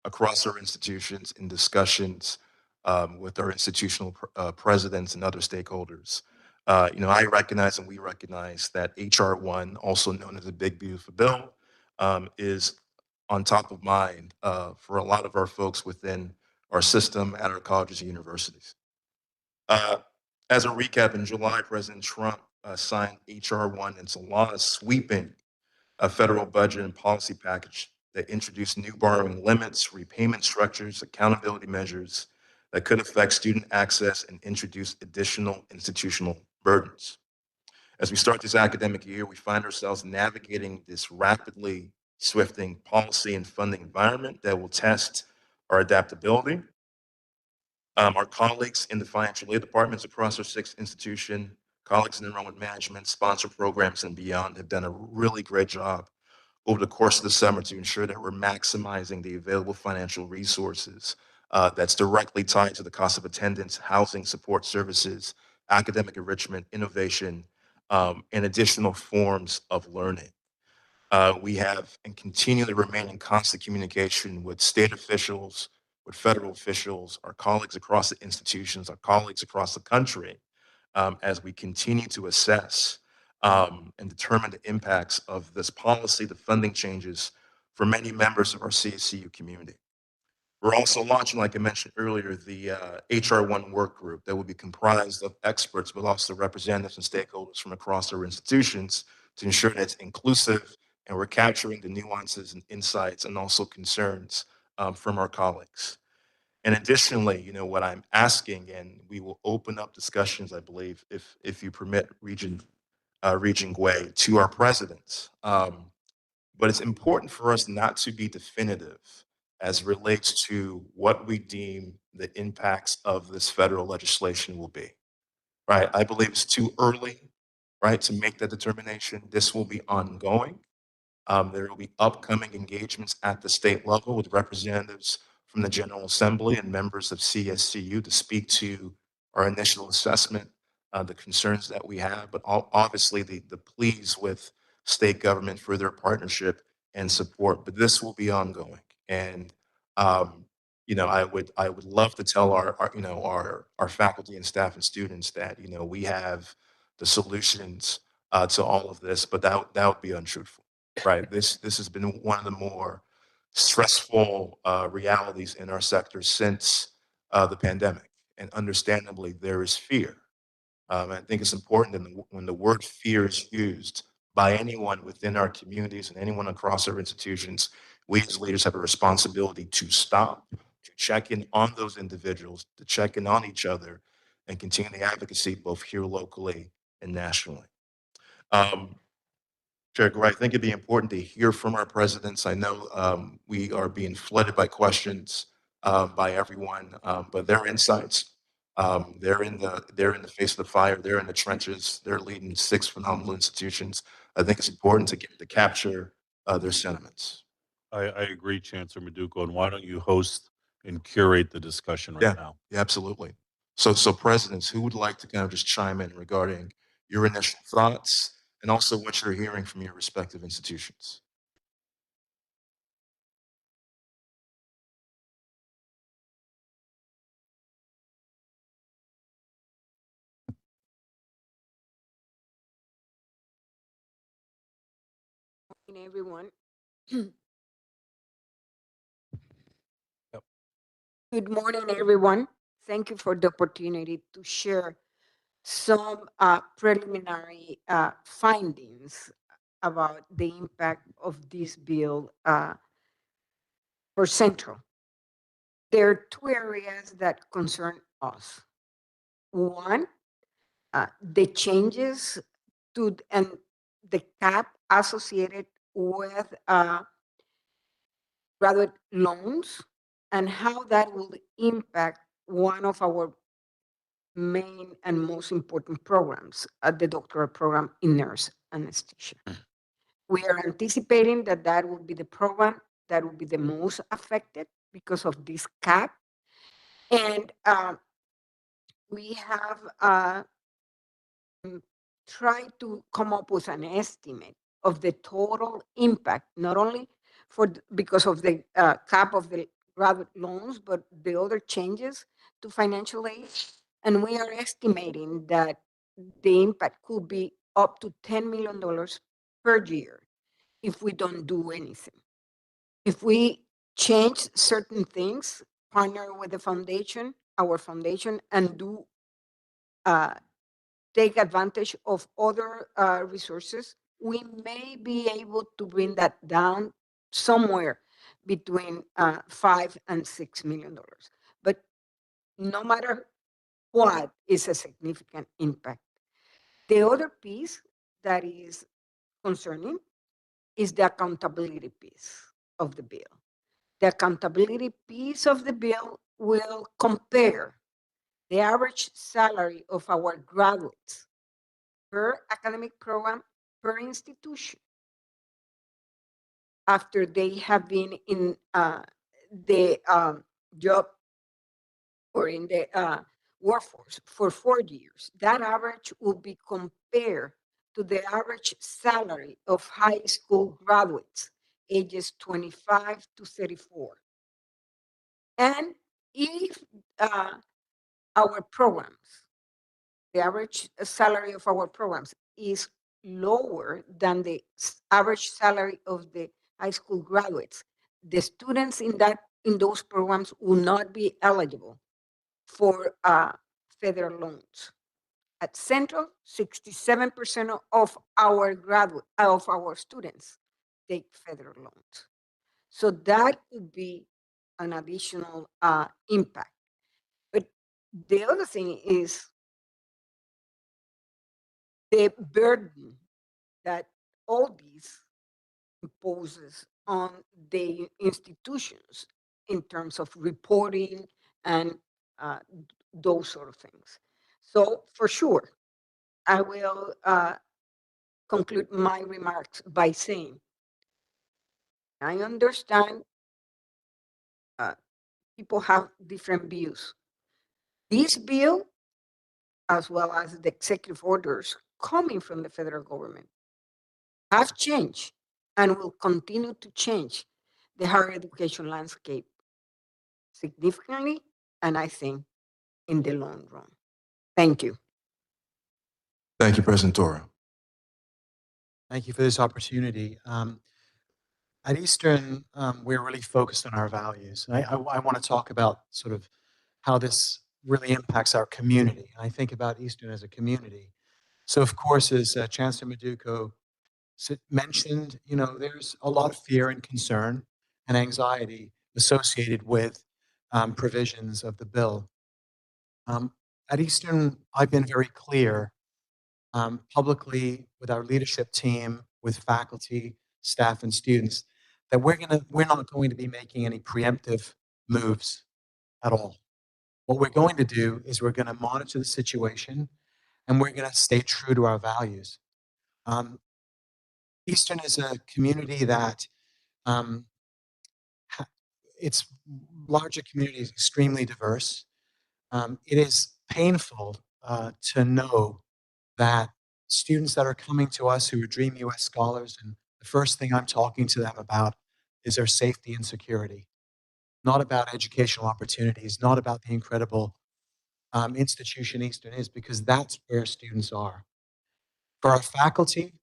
across our institutions, in discussions with our institutional presidents and other stakeholders, I recognize and we recognize that HR 1, also known as the Big Beautiful Bill, is on top of mind for a lot of our folks within our system at our colleges and universities. As a recap, in July, President Trump signed HR 1 into law, sweeping a federal budget and policy package that introduced new borrowing limits, repayment structures, accountability measures that could affect student access and introduce additional institutional burdens. As we start this academic year, we find ourselves navigating this rapidly shifting policy and funding environment that will test our adaptability. Our colleagues in the financial aid departments across our 6 institutions, colleagues in enrollment management, sponsor programs, and beyond have done a really great job over the course of the summer to ensure that we're maximizing the available financial resources that's directly tied to the cost of attendance, housing, support services, academic enrichment, innovation, and additional forms of learning. We have and continue to remain in constant communication with state officials, with federal officials, our colleagues across the institutions, our colleagues across the country, as we continue to assess and determine the impacts of this policy, the funding changes for many members of our CSCU community. We're also launching, like I mentioned earlier, the HR 1 work group that will be comprised of experts, but also representatives and stakeholders from across our institutions to ensure that it's inclusive and we're capturing the nuances and insights and also concerns from our colleagues. And additionally, what I'm asking, and we will open up discussions, I believe, if you permit, Regent Gway, to our presidents. But it's important for us not to be definitive as it relates to what we deem the impacts of this federal legislation will be. Right? I believe it's too early, right, to make that determination. This will be ongoing. There will be upcoming engagements at the state level with representatives from the General Assembly and members of CSCU to speak to our initial assessment, the concerns that we have, but obviously the pleas with state government for their partnership and support. But this will be ongoing, and I would love to tell our faculty and staff and students that we have the solutions to all of this, but that would be untruthful. Right. This has been one of the more stressful realities in our sector since the pandemic, and understandably, there is fear. I think it's important that when the word fear is used by anyone within our communities and anyone across our institutions, we as leaders have a responsibility to stop, to check in on those individuals, to check in on each other, and continue the advocacy both here locally and nationally. Chair Gray, I think it'd be important to hear from our presidents. I know we are being flooded by questions by everyone, but their insights, they're in the face of the fire, they're in the trenches, they're leading 6 phenomenal institutions. I think it's important to capture their sentiments. I agree, Chancellor Maduco, and why don't you host and curate the discussion right now? Yeah, absolutely. So presidents, who would like to kind of just chime in regarding your initial thoughts and also what you're hearing from your respective institutions? Everyone. Yep. Good morning, everyone. Thank you for the opportunity to share some preliminary findings about the impact of this bill for Central. There are 2 areas that concern us. One, the changes to and the cap associated with graduate loans and how that will impact one of our main and most important programs at the doctoral program in nurse anesthesia. We are anticipating that that will be the program that will be the most affected because of this cap. And we have tried to come up with an estimate of the total impact, not only because of the cap of the graduate loans, but the other changes to financial aid. And we are estimating that the impact could be up to $10 million per year if we don't do anything. If we change certain things, partner with the foundation, our foundation, and do take advantage of other resources, we may be able to bring that down somewhere between $5 and $6 million. But no matter what, is a significant impact. The other piece that is concerning is the accountability piece of the bill. The accountability piece of the bill will compare the average salary of our graduates per academic program, per institution, after they have been in the job or in the workforce for 4 years. That average will be compared to the average salary of high school graduates, ages 25 to 34. And if our programs, the average salary of our programs is lower than the average salary of the high school graduates, the students in those programs will not be eligible for federal loans. At Central, 67% of our students take federal loans. So that could be an additional impact. But the other thing is the burden that all these imposes on the institutions in terms of reporting and those sort of things. So for sure, I will conclude my remarks by saying, I understand people have different views. This bill, as well as the executive orders coming from the federal government, have changed and will continue to change the higher education landscape significantly, and I think in the long run. Thank you. Thank you, President Toro. Thank you for this opportunity. At Eastern, we're really focused on our values. And I want to talk about sort of how this really impacts our community. And I think about Eastern as a community. So, of course, as Chancellor Maduco mentioned, you know, there's a lot of fear and concern and anxiety associated with provisions of the bill. At Eastern, I've been very clear publicly with our leadership team, with faculty, staff, and students, that we're not going to be making any preemptive moves at all. What we're going to do is we're going to monitor the situation, and we're going to stay true to our values. Eastern is a community that its larger community is extremely diverse. It is painful to know that students that are coming to us who are Dream US scholars, and the first thing I'm talking to them about is their safety and security, not about educational opportunities, not about the incredible institution Eastern is, because that's where students are. For our faculty,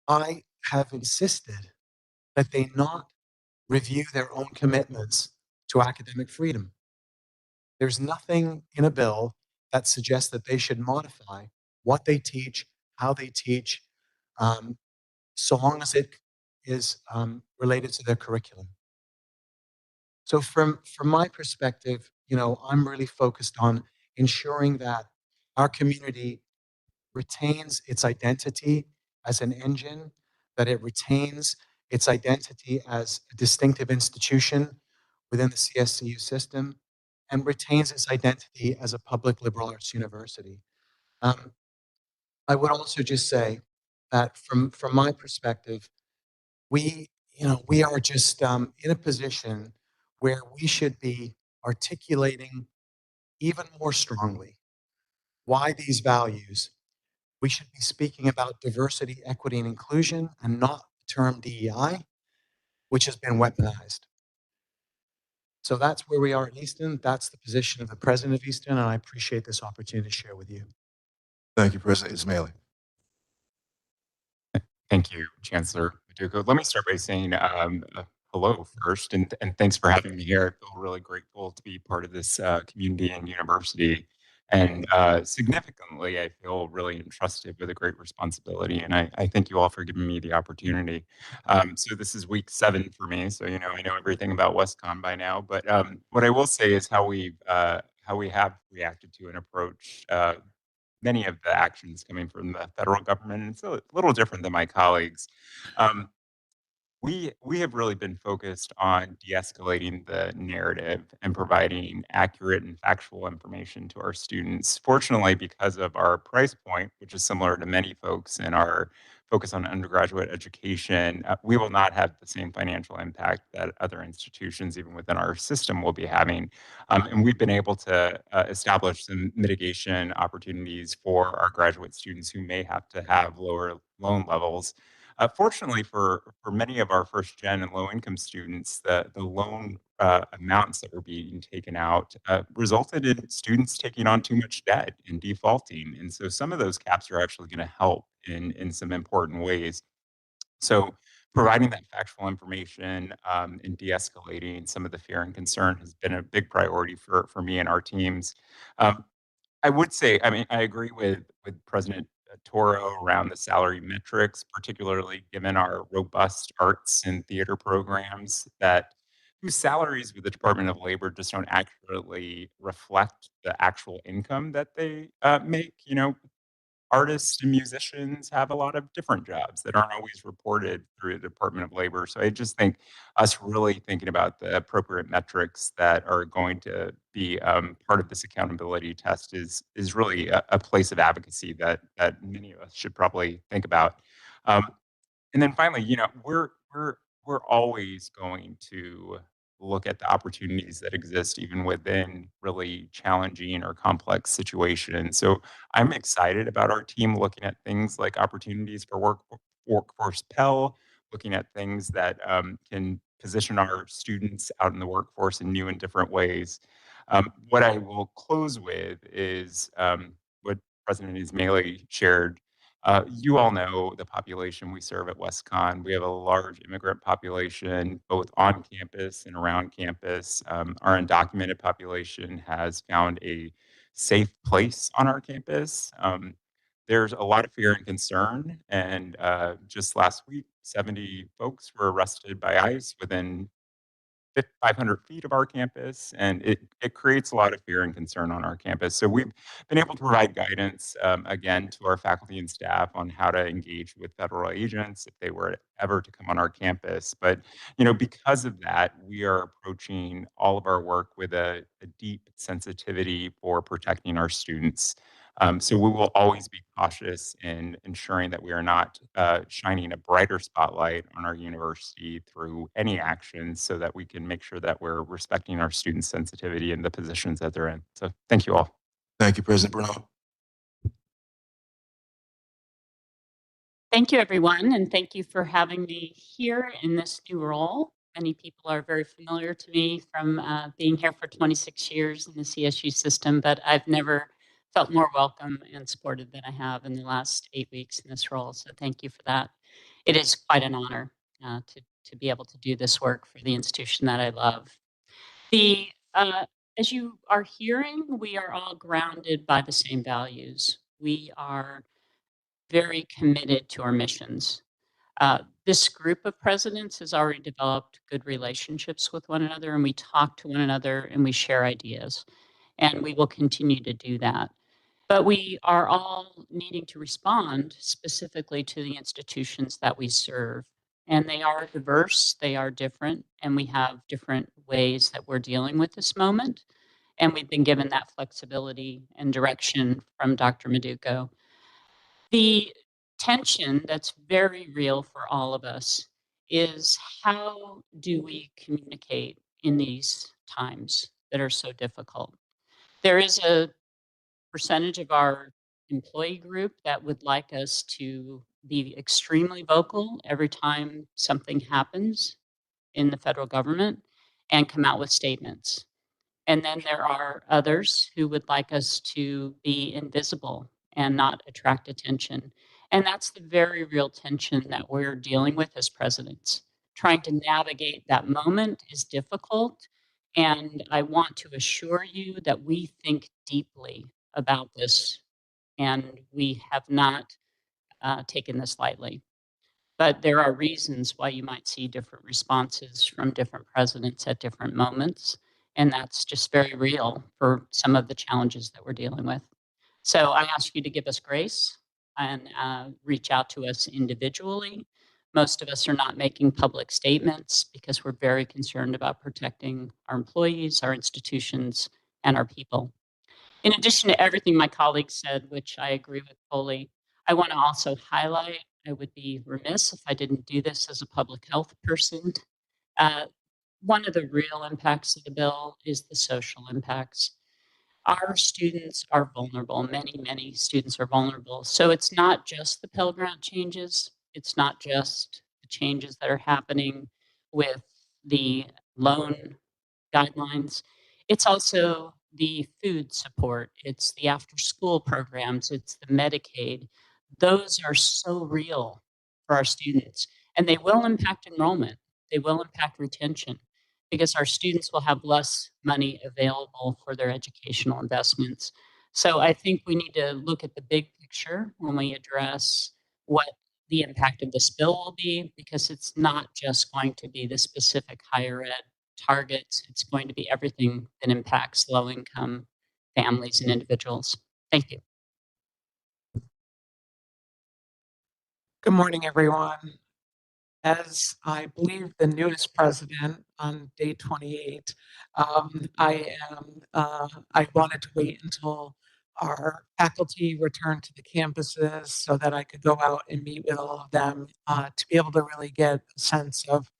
I have insisted that they not review their own commitments to academic freedom. There's nothing in a bill that suggests that they should modify what they teach, how they teach, so long as it is related to their curriculum. So from my perspective, you know, I'm really focused on ensuring that our community retains its identity as an engine, that it retains its identity as a distinctive institution within the CSCU system, and retains its identity as a public liberal arts university. I would also just say that from my perspective, we are just in a position where we should be articulating even more strongly why these values. We should be speaking about diversity, equity, and inclusion, and not the term DEI, which has been weaponized. So that's where we are at Easton. That's the position of the president of Easton, and I appreciate this opportunity to share with you. Thank you, President Ismaili. Thank you, Chancellor Maduco. Let me start by saying hello first, and thanks for having me here. I feel really grateful to be part of this community and university. And significantly, I feel really entrusted with a great responsibility. And I thank you all for giving me the opportunity. So this is week 7 for me. So, you know, I know everything about WestCon by now. But what I will say is how we have reacted to and approached many of the actions coming from the federal government. And it's a little different than my colleagues. We have really been focused on de-escalating the narrative and providing accurate and factual information to our students. Fortunately, because of our price point, which is similar to many folks in our focus on undergraduate education, we will not have the same financial impact that other institutions, even within our system, will be having. And we've been able to establish some mitigation opportunities for our graduate students who may have to have lower loan levels. Fortunately, for many of our first gen and low income students, the loan amounts that were being taken out resulted in students taking on too much debt and defaulting. And so some of those caps are actually going to help in some important ways. So providing that factual information and de-escalating some of the fear and concern has been a big priority for me and our teams. I would say, I mean, I agree with President Toro around the salary metrics, particularly given our robust arts and theater programs, that whose salaries with the Department of Labor just don't accurately reflect the actual income that they make. You know, artists and musicians have a lot of different jobs that aren't always reported through the Department of Labor. So I just think us really thinking about the appropriate metrics that are going to be part of this accountability test is really a place of advocacy that many of us should probably think about. Um, and then finally, you know, we're always going to look at the opportunities that exist even within really challenging or complex situations. So I'm excited about our team looking at things like opportunities for workforce Pell, looking at things that can position our students out in the workforce in new and different ways. What I will close with is what President Ismaili shared. You all know the population we serve at WestCon. We have a large immigrant population, both on campus and around campus. Our undocumented population has found a safe place on our campus. There's a lot of fear and concern, and just last week, 70 folks were arrested by ICE within 500 feet of our campus, and it creates a lot of fear and concern on our campus. So we've been able to provide guidance, again, to our faculty and staff on how to engage with federal agents if they were ever to come on our campus. But, you know, because of that, we are approaching all of our work with a deep sensitivity for protecting our students. So we will always be cautious in ensuring that we are not shining a brighter spotlight on our university through any actions so that we can make sure that we're respecting our students' sensitivity in the positions that they're in. So thank you all. Thank you, President Bernal. Thank you, everyone, and thank you for having me here in this new role. Many people are very familiar to me from being here for 26 years in the CSU system, but I've never felt more welcome and supported than I have in the last 8 weeks in this role. So thank you for that. It is quite an honor to be able to do this work for the institution that I love. The as you are hearing, we are all grounded by the same values. We are very committed to our missions. This group of presidents has already developed good relationships with one another, and we talk to one another and we share ideas. And we will continue to do that. But we are all needing to respond specifically to the institutions that we serve. And they are diverse, they are different, and we have different ways that we're dealing with this moment. And we've been given that flexibility and direction from Dr. Maduko. The tension that's very real for all of us is how do we communicate in these times that are so difficult? There is a percentage of our employee group that would like us to be extremely vocal every time something happens in the federal government and come out with statements. And then there are others who would like us to be invisible and not attract attention. And that's the very real tension that we're dealing with as presidents. Trying to navigate that moment is difficult. And I want to assure you that we think deeply about this, and we have not taken this lightly. But there are reasons why you might see different responses from different presidents at different moments. And that's just very real for some of the challenges that we're dealing with. So I ask you to give us grace and reach out to us individually. Most of us are not making public statements because we're very concerned about protecting our employees, our institutions, and our people. In addition to everything my colleagues said, which I agree with fully, I want to also highlight, I would be remiss if I didn't do this as a public health person. One of the real impacts of the bill is the social impacts. Our students are vulnerable. Many, many students are vulnerable. So it's not just the Pell Grant changes. It's not just the changes that are happening with the loan guidelines. It's also the food support. It's the after school programs. It's the Medicaid. Those are so real for our students, and they will impact enrollment. They will impact retention because our students will have less money available for their educational investments. So I think we need to look at the big picture when we address what the impact of this bill will be, because it's not just going to be the specific higher ed targets. It's going to be everything that impacts low-income families and individuals. Thank you. Good morning, everyone. As I believe the newest president on day 28, I wanted to wait until our faculty returned to the campuses so that I could go out and meet with all of them to be able to really get a sense of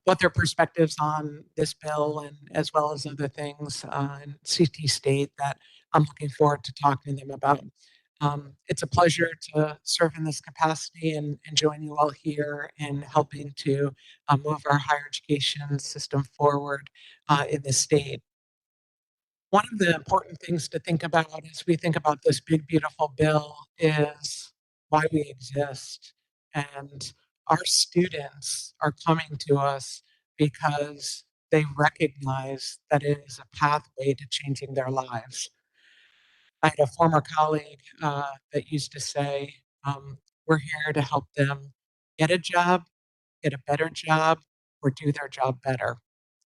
what their perspectives on this bill and as well as other things in CT State that I'm looking forward to talking to them about. It's a pleasure to serve in this capacity and join you all here in helping to move our higher education system forward in the state. One of the important things to think about as we think about this big, beautiful bill is why we exist. And our students are coming to us because they recognize that it is a pathway to changing their lives. I had a former colleague that used to say, we're here to help them get a job, get a better job, or do their job better.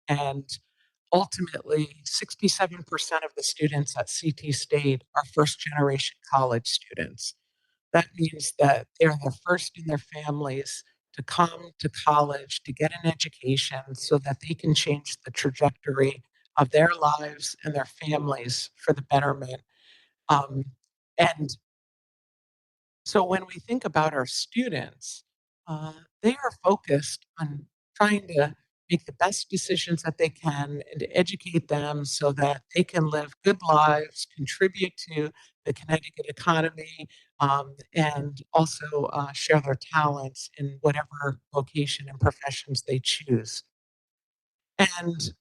And ultimately, 67% of the students at CT State are first generation college students. That means that they're the first in their families to come to college to get an education so that they can change the trajectory of their lives and their families for the betterment. Um, and so when we think about our students, they are focused on trying to make the best decisions that they can and to educate them so that they can live good lives, contribute to the Connecticut economy, and also share their talents in whatever vocation and professions they choose. And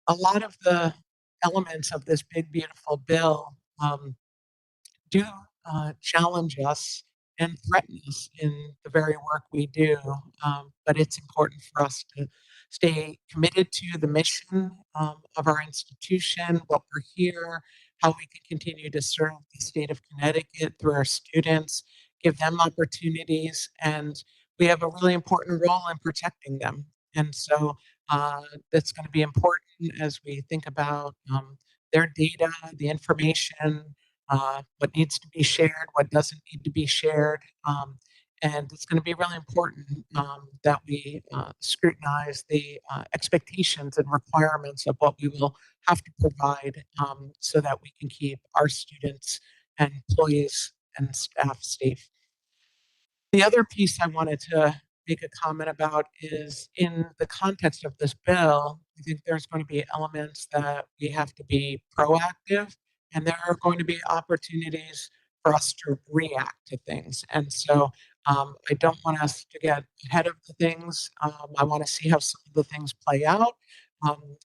a lot of the elements of this big, beautiful bill do challenge us and threaten us in the very work we do. But it's important for us to stay committed to the mission of our institution, what we're here, how we can continue to serve the state of Connecticut through our students, give them opportunities, and we have a really important role in protecting them. And so that's going to be important as we think about their data, the information, what needs to be shared, what doesn't need to be shared. And it's going to be really important that we scrutinize the expectations and requirements of what we will have to provide so that we can keep our students and employees and staff safe. The other piece I wanted to make a comment about is in the context of this bill, I think there's going to be elements that we have to be proactive, and there are going to be opportunities for us to react to things. And so I don't want us to get ahead of the things. I want to see how some of the things play out.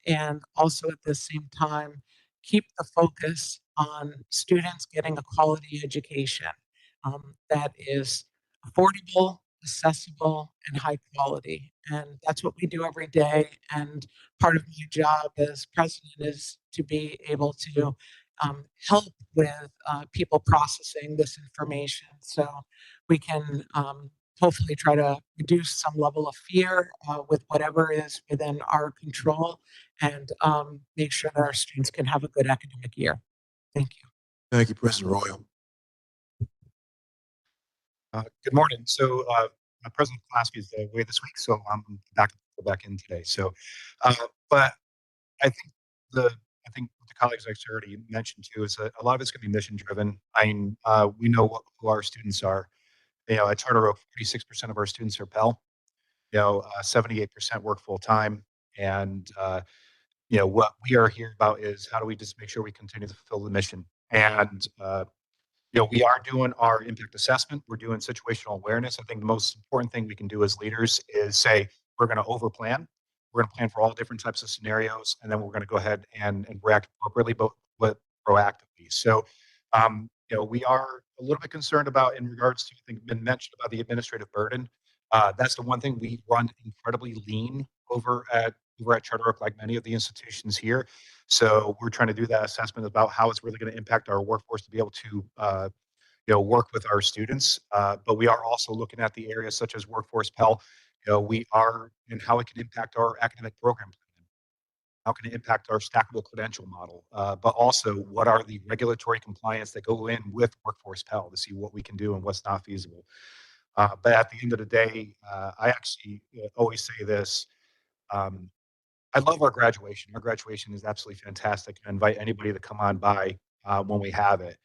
And also at the same time, keep the focus on students getting a quality education that is affordable, accessible, and high quality. And that's what we do every day. And part of my job as president is to be able to help with people processing this information so we can hopefully try to reduce some level of fear with whatever is within our control and make sure that our students can have a good academic year. Thank you. Thank you, President Royal. Good morning. So, President Klasky is away this week, so I'm back in today. So, but I think I think what the colleagues like already mentioned too is that a lot of it's going to be mission driven. I mean, we know who our students are. You know, at Charter Oak, 46% of our students are Pell. 78% work full time, and what we are here about is how do we just make sure we continue to fulfill the mission. And we are doing our impact assessment. We're doing situational awareness. I think the most important thing we can do as leaders is say, we're going to over plan. We're going to plan for all different types of scenarios, and then we're going to go ahead and react appropriately, but proactively. So, we are a little bit concerned about in regards to, I think, been mentioned about the administrative burden. That's the one thing we run incredibly lean over at Charter Oak, like many of the institutions here. So we're trying to do that assessment about how it's really going to impact our workforce to be able to, work with our students. But we are also looking at the areas such as workforce Pell. We are and how it can impact our academic program plan. How can it impact our stackable credential model? But also, what are the regulatory compliance that go in with Workforce Pell to see what we can do and what's not feasible? But at the end of the day, I actually always say this. I love our graduation. Our graduation is absolutely fantastic. I invite anybody to come on by when we have it.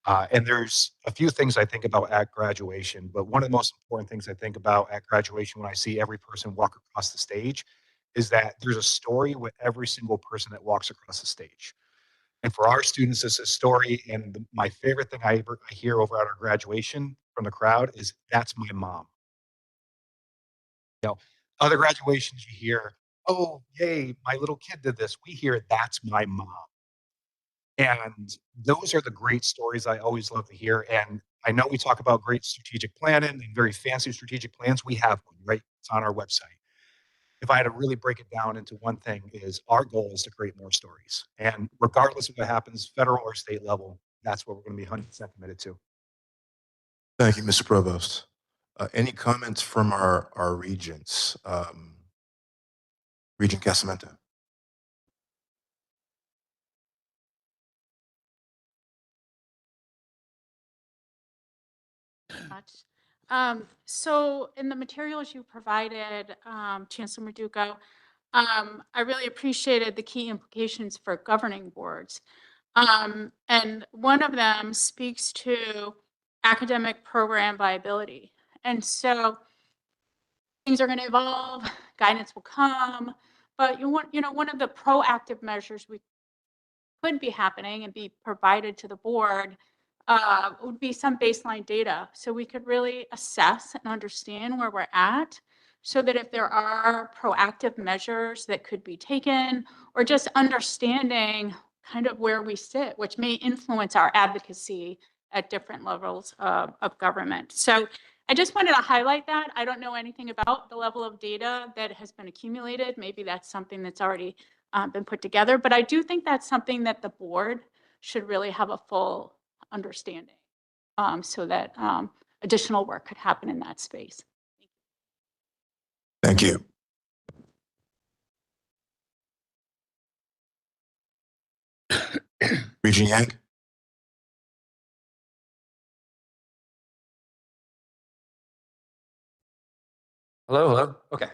And there's a few things I think about at graduation, but one of the most important things I think about at graduation when I see every person walk across the stage is that there's a story with every single person that walks across the stage. And for our students, it's a story. And my favorite thing I hear over at our graduation from the crowd is, "That's my mom." You know, other graduations you hear, "Oh, yay, my little kid did this." We hear, "That's my mom." And those are the great stories I always love to hear. And I know we talk about great strategic planning and very fancy strategic plans. We have one, right? It's on our website. If I had to really break it down into one thing, is our goal is to create more stories. And regardless of what happens, federal or state level, that's what we're going to be 100% committed to. Thank you, Mr. Provost. Any comments from our regents? Regent Casamento. Much. So in the materials you provided, Chancellor Merduko, I really appreciated the key implications for governing boards. And one of them speaks to academic program viability. And so things are going to evolve, guidance will come, but one of the proactive measures we could be happening and be provided to the board would be some baseline data. So we could really assess and understand where we're at so that if there are proactive measures that could be taken, or just understanding kind of where we sit, which may influence our advocacy at different levels of government. So I just wanted to highlight that. I don't know anything about the level of data that has been accumulated. Maybe that's something that's already been put together, but I do think that's something that the board should really have a full understanding so that additional work could happen in that space. Thank you. Regent Yang. Hello, hello. Okay.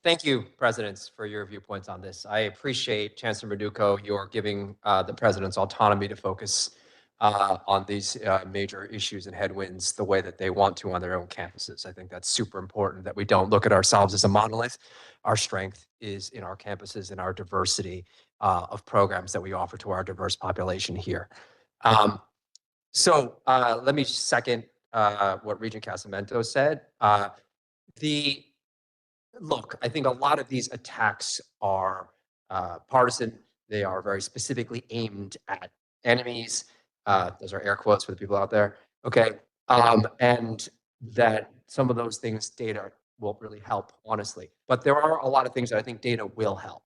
Thank you, presidents, for your viewpoints on this. I appreciate, Chancellor Merduko, your giving the presidents autonomy to focus on these major issues and headwinds the way that they want to on their own campuses. I think that's super important, that we don't look at ourselves as a monolith. Our strength is in our campuses and our diversity of programs that we offer to our diverse population here. So let me second what Regent Casamento said. Look, I think a lot of these attacks are partisan. They are very specifically aimed at enemies. Those are air quotes for the people out there. Okay. And that some of those things, data won't really help, honestly. But there are a lot of things that I think data will help.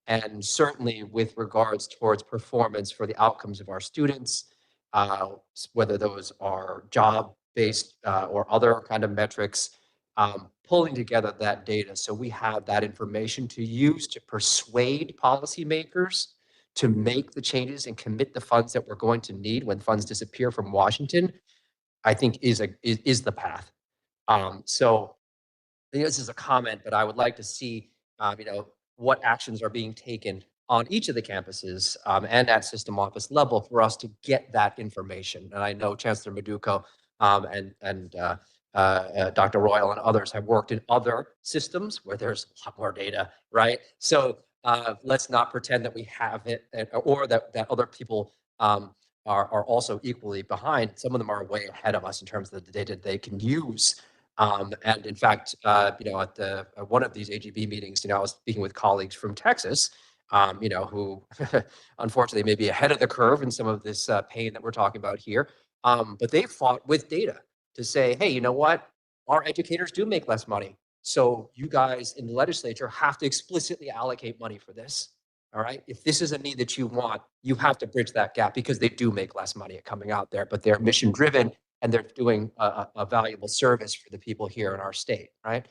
And certainly with regards towards performance for the outcomes of our students, whether those are job-based or other kind of metrics, pulling together that data so we have that information to use to persuade policymakers to make the changes and commit the funds that we're going to need when funds disappear from Washington, I think is the path. So I think this is a comment, but I would like to see, what actions are being taken on each of the campuses and at system office level for us to get that information. And I know Chancellor Merduko and Dr. Royal and others have worked in other systems where there's a lot more data, right? So let's not pretend that we have it or that other people are also equally behind. Some of them are way ahead of us in terms of the data they can use. And in fact, at one of these AGB meetings, I was speaking with colleagues from Texas, who unfortunately may be ahead of the curve in some of this pain that we're talking about here. But they fought with data to say, hey, you know what? Our educators do make less money. So you guys in the legislature have to explicitly allocate money for this. All right. If this is a need that you want, you have to bridge that gap because they do make less money at coming out there, but they're mission driven and they're doing a valuable service for the people here in our state, right?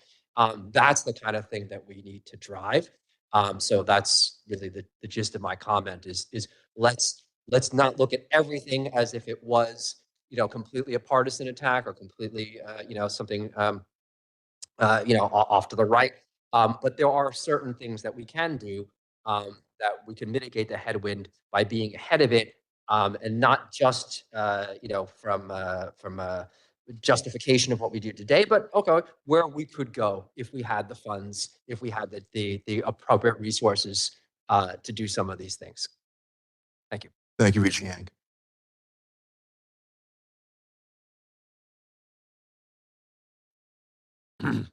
That's the kind of thing that we need to drive. So that's really the gist of my comment is let's not look at everything as if it was, completely a partisan attack or completely, something, off to the right. But there are certain things that we can do that we can mitigate the headwind by being ahead of it, and not just, from justification of what we do today, but okay, where we could go if we had the funds, if we had the appropriate resources to do some of these things. Thank you. Thank you, Regent Yang.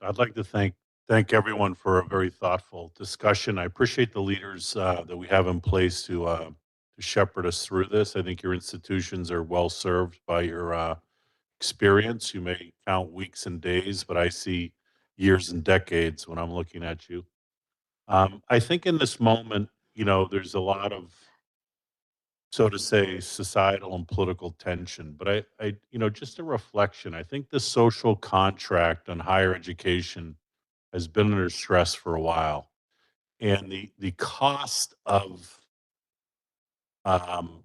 I'd like to thank everyone for a very thoughtful discussion. I appreciate the leaders that we have in place to shepherd us through this. I think your institutions are well served by your experience. You may count weeks and days, but I see years and decades when I'm looking at you. I think in this moment, there's a lot of, so to say, societal and political tension. But just a reflection. I think the social contract on higher education has been under stress for a while, and the cost of um,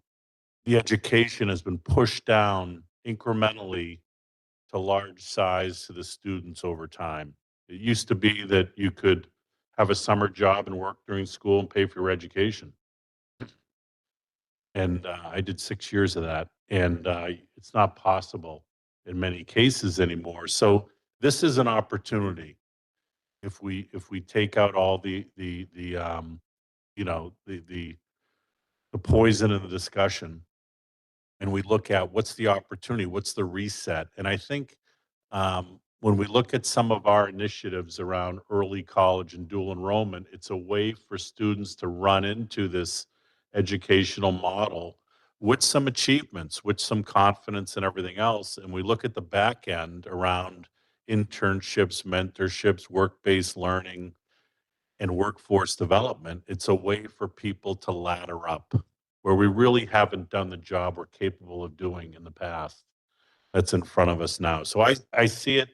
the education has been pushed down incrementally to large size to the students over time. It used to be that you could have a summer job and work during school and pay for your education. And I did 6 years of that, and it's not possible in many cases anymore. So this is an opportunity if we take out all the poison in the discussion, and we look at what's the opportunity, what's the reset. And I think when we look at some of our initiatives around early college and dual enrollment, it's a way for students to run into this educational model with some achievements, with some confidence and everything else. And we look at the back end around internships, mentorships, work-based learning, and workforce development. It's a way for people to ladder up where we really haven't done the job we're capable of doing in the past that's in front of us now. So I see it.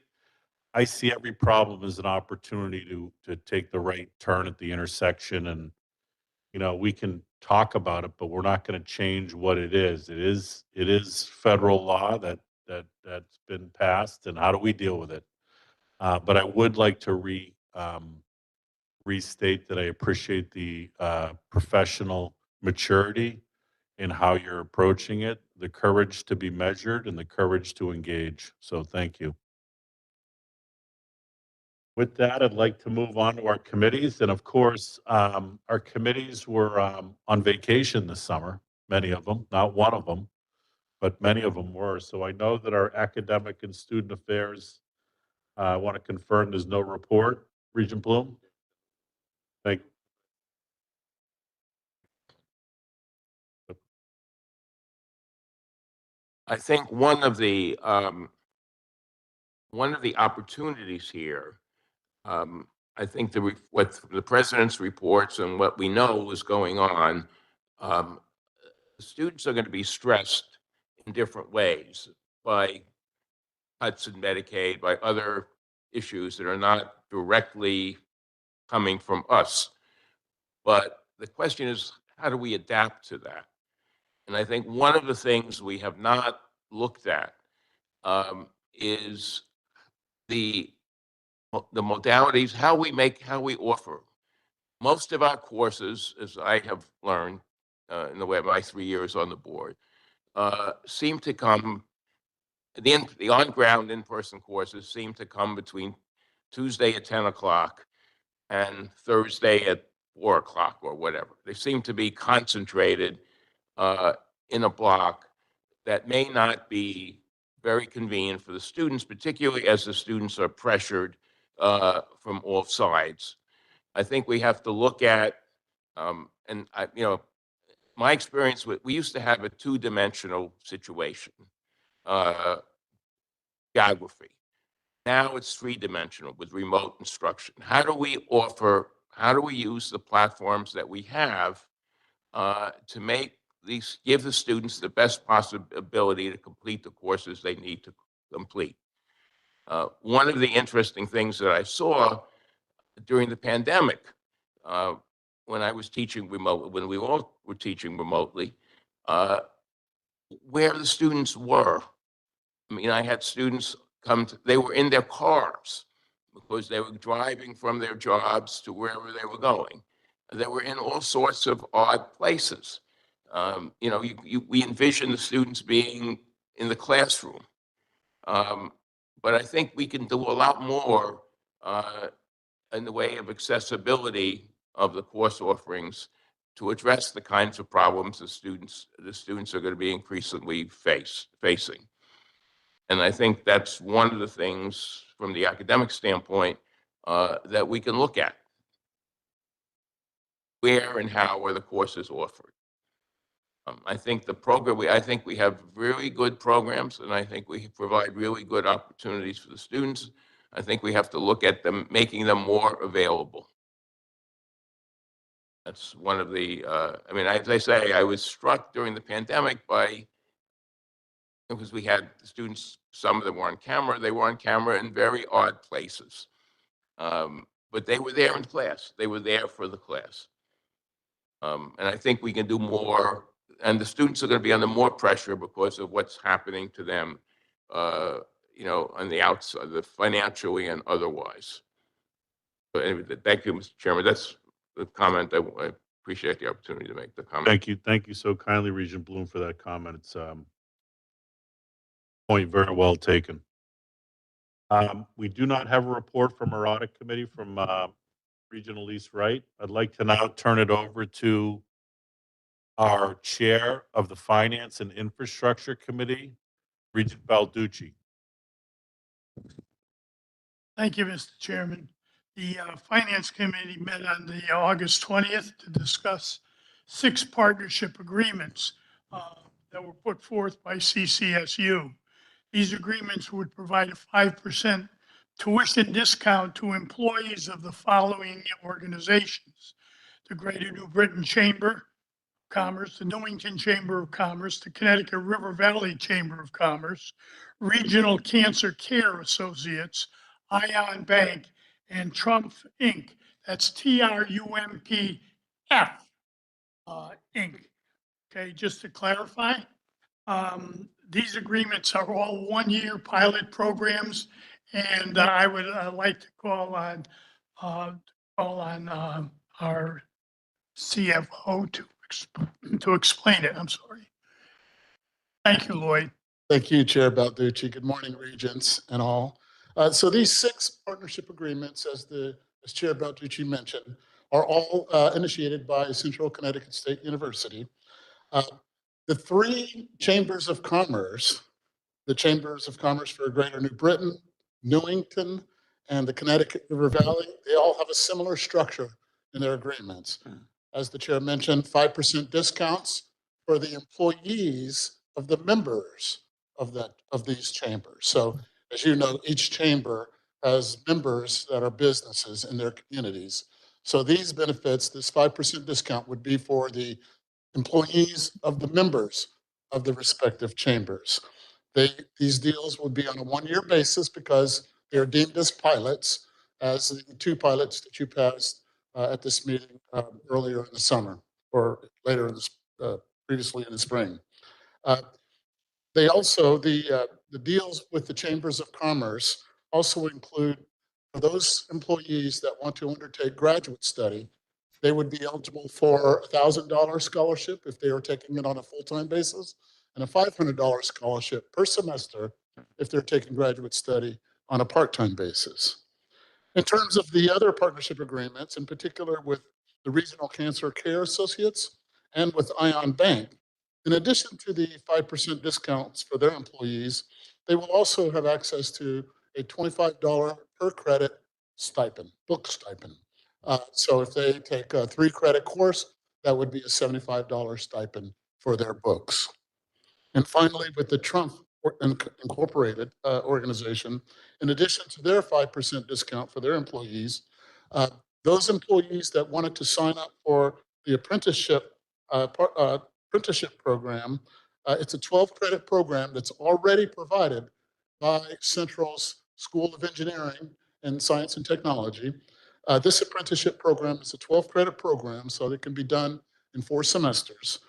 I see every problem as an opportunity to take the right turn at the intersection. And, we can talk about it, but we're not going to change what it is. It is federal law that's been passed, and how do we deal with it? But I would like to restate that I appreciate the professional maturity in how you're approaching it, the courage to be measured, and the courage to engage. So thank you. With that, I'd like to move on to our committees. And of course, our committees were on vacation this summer, many of them, not one of them, but many of them were. So I know that our academic and student affairs, I want to confirm there's no report. Regent Bloom? Thank I think one of the opportunities here, I think what the president's reports and what we know is going on, um, students are going to be stressed in different ways by cuts in Medicaid, by other issues that are not directly coming from us. But the question is, how do we adapt to that? And I think one of the things we have not looked at is the modalities, how we offer. Most of our courses, as I have learned in the way of my 3 years on the board, seem to come, the on-ground in-person courses seem to come between Tuesday at 10 o'clock and Thursday at 4 o'clock or whatever. They seem to be concentrated in a block that may not be very convenient for the students, particularly as the students are pressured from all sides. I think we have to look at, my experience with, we used to have a two-dimensional situation, geography. Now it's three-dimensional with remote instruction. How do we use the platforms that we have to give the students the best possibility to complete the courses they need to complete? One of the interesting things that I saw during the pandemic, when I was teaching remotely, when we all were teaching remotely, where the students were. I mean, I had students they were in their cars because they were driving from their jobs to wherever they were going. They were in all sorts of odd places. You know, we envision the students being in the classroom. But I think we can do a lot more in the way of accessibility of the course offerings to address the kinds of problems the students are going to be increasingly facing. And I think that's one of the things from the academic standpoint that we can look at. Where and how are the courses offered? I think I think we have really good programs, and I think we provide really good opportunities for the students. I think we have to look at them, making them more available. That's one of the, I mean, as I say, I was struck during the pandemic because we had students, some of them were on camera, they were on camera in very odd places. But they were there in class. They were there for the class. And I think we can do more, and the students are going to be under more pressure because of what's happening to them, you know, on the outside, financially and otherwise. But anyway, thank you, Mr. Chairman. That's the comment. I appreciate the opportunity to make the comment. Thank you so kindly, Regent Bloom, for that comment. It's point very well taken. We do not have a report from our audit committee from Regent Elise Wright. I'd like to now turn it over to our chair of the Finance and Infrastructure Committee, Regent Balducci. Thank you, Mr. Chairman. The Finance Committee met on the August 20th to discuss 6 partnership agreements that were put forth by CCSU. These agreements would provide a 5% tuition discount to employees of the following organizations: the Greater New Britain Chamber of Commerce, the Newington Chamber of Commerce, the Connecticut River Valley Chamber of Commerce, Regional Cancer Care Associates, Ion Bank, and Trump Inc. That's TRUMPF Inc. Okay, just to clarify, these agreements are all one-year pilot programs, and I would like to call on our CFO to explain it. I'm sorry. Thank you, Lloyd. Thank you, Chair Balducci. Good morning, Regents and all. So these 6 partnership agreements, as Chair Balducci mentioned, are all initiated by Central Connecticut State University. The 3 chambers of commerce, the Chambers of Commerce for Greater New Britain, Newington, and the Connecticut River Valley, they all have a similar structure in their agreements. As the chair mentioned, 5% discounts for the employees of the members of these chambers. So as you know, each chamber has members that are businesses in their communities. So these benefits, this 5% discount would be for the employees of the members of the respective chambers. These deals will be on a one-year basis because they're deemed as pilots, as the 2 pilots that you passed at this meeting earlier in the summer, or later in the previously in the spring. They also, the deals with the Chambers of Commerce also include, for those employees that want to undertake graduate study, they would be eligible for a $1,000 scholarship if they are taking it on a full-time basis, and a $500 scholarship per semester if they're taking graduate study on a part-time basis. In terms of the other partnership agreements, in particular with the Regional Cancer Care Associates and with Ion Bank, in addition to the 5% discounts for their employees, they will also have access to a $25 per credit stipend, book stipend. So if they take a 3-credit course, that would be a $75 stipend for their books. And finally, with the Trump Incorporated organization, in addition to their 5% discount for their employees, those employees that wanted to sign up for the apprenticeship program, it's a 12-credit program that's already provided by Central's School of Engineering and Science and Technology. This apprenticeship program is a 12-credit program, so it can be done in 4 semesters.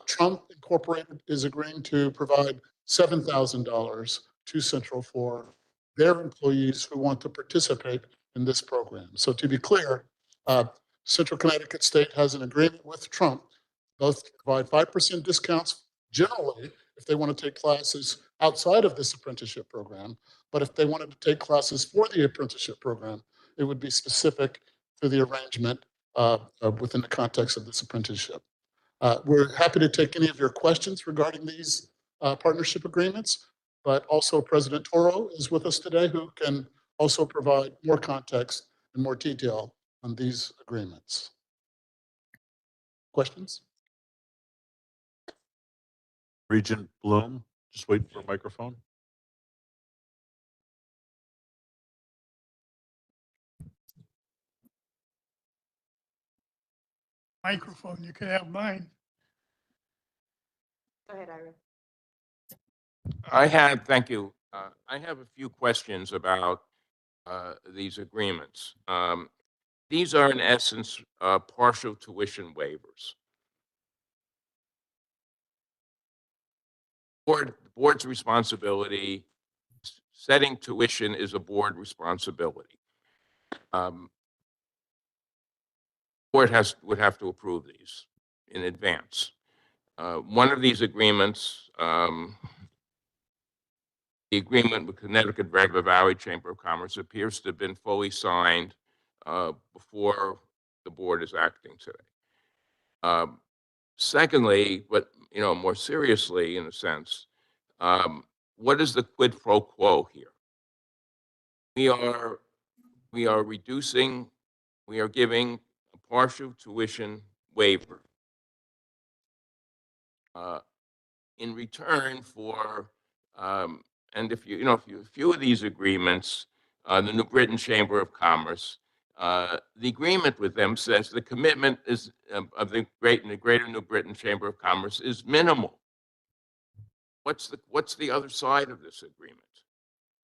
Trump Incorporated is agreeing to provide $7,000 to Central for their employees who want to participate in this program. So to be clear, Central Connecticut State has an agreement with Trump, both to provide 5% discounts generally if they want to take classes outside of this apprenticeship program. But if they wanted to take classes for the apprenticeship program, it would be specific to the arrangement within the context of this apprenticeship. We're happy to take any of your questions regarding these partnership agreements, but also President Toro is with us today, who can also provide more context and more detail on these agreements. Questions? Regent Bloom, just wait for a microphone. Microphone, you can have mine. Go ahead, Ira. Thank you. I have a few questions about these agreements. These are, in essence, partial tuition waivers. Board's responsibility, setting tuition is a board responsibility. Board would have to approve these in advance. One of these agreements, the agreement with Connecticut River Valley Chamber of Commerce, appears to have been fully signed before the board is acting today. Secondly, but more seriously, in a sense, what is the quid pro quo here? We are reducing, we are giving a partial tuition waiver in return for, and if you a few of these agreements, the New Britain Chamber of Commerce, the agreement with them says the commitment is of the Greater New Britain Chamber of Commerce is minimal. What's the other side of this agreement?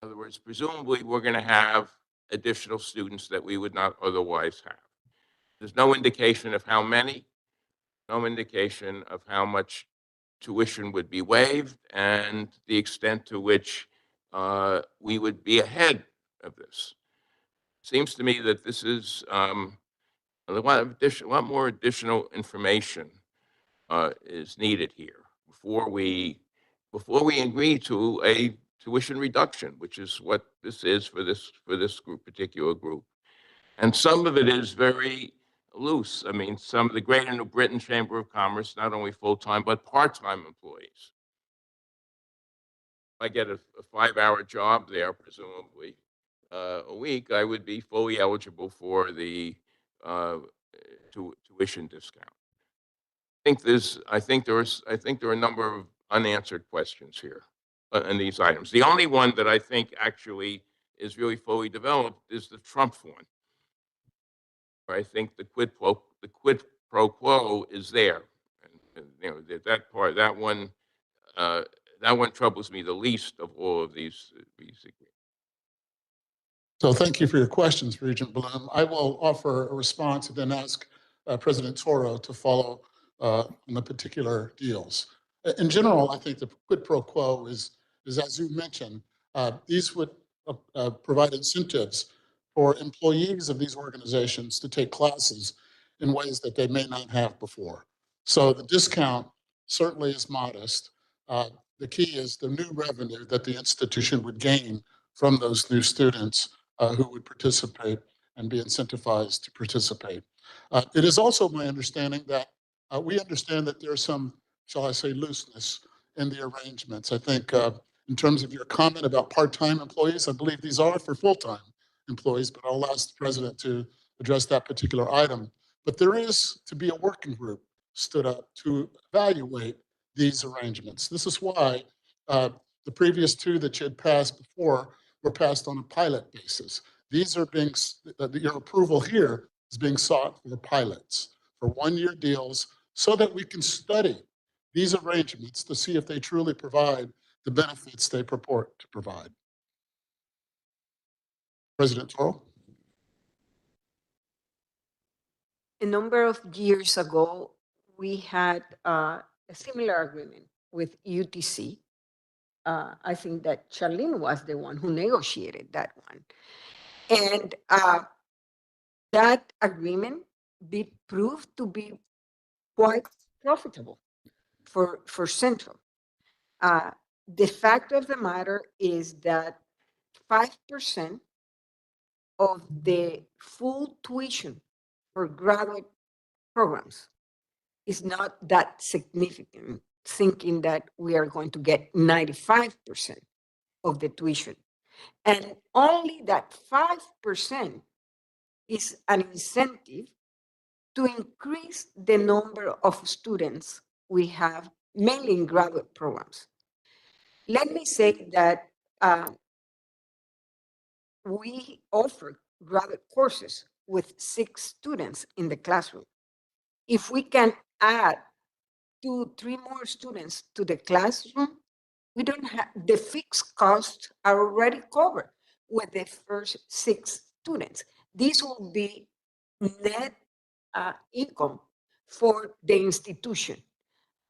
In other words, presumably we're going to have additional students that we would not otherwise have. There's no indication of how many, no indication of how much tuition would be waived, and the extent to which we would be ahead of this. Seems to me that this is a lot more additional information is needed here before we agree to a tuition reduction, which is what this is for this particular group. And some of it is very loose. I mean, some of the Greater New Britain Chamber of Commerce, not only full-time, but part-time employees. If I get a 5-hour job there, presumably, a week, I would be fully eligible for the tuition discount. I think there are a number of unanswered questions here in these items. The only one that I think actually is really fully developed is the Trump one. I think the quid pro quo is there. And that one troubles me the least of all of these agreements. So thank you for your questions, Regent Bloom. I will offer a response and then ask President Toro to follow on the particular deals. In general, I think the quid pro quo is as you mentioned, these would provide incentives for employees of these organizations to take classes in ways that they may not have before. So the discount certainly is modest. The key is the new revenue that the institution would gain from those new students who would participate and be incentivized to participate. It is also my understanding that we understand that there's some, shall I say, looseness in the arrangements. I think in terms of your comment about part-time employees, I believe these are for full-time employees, but I'll ask the president to address that particular item. But there is to be a working group stood up to evaluate these arrangements. This is why the previous two that you had passed before were passed on a pilot basis. These are being, your approval here is being sought for pilots, for one-year deals, so that we can study these arrangements to see if they truly provide the benefits they purport to provide. President Toro? a number of years ago, we had a similar agreement with UTC. I think that Charlene was the one who negotiated that one. And that agreement did prove to be quite profitable for Central. The fact of the matter is that 5% of the full tuition for graduate programs is not that significant, thinking that we are going to get 95% of the tuition. And only that 5% is an incentive to increase the number of students we have, mainly in graduate programs. Let me say that we offer graduate courses with 6 students in the classroom. If we can add 2, 3 more students to the classroom, we don't have the fixed costs are already covered with the first 6 students. This will be net income for the institution.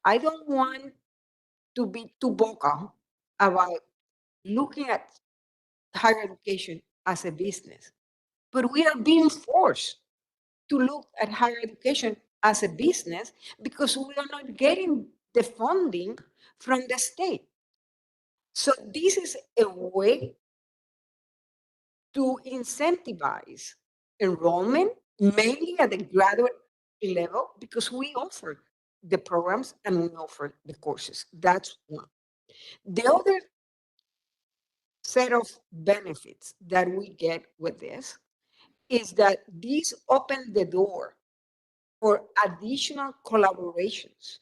I don't want to be too vocal about looking at higher education as a business, but we are being forced to look at higher education as a business because we are not getting the funding from the state. So this is a way to incentivize enrollment, mainly at the graduate level, because we offer the programs and we offer the courses. That's one. The other set of benefits that we get with this is that these open the door for additional collaborations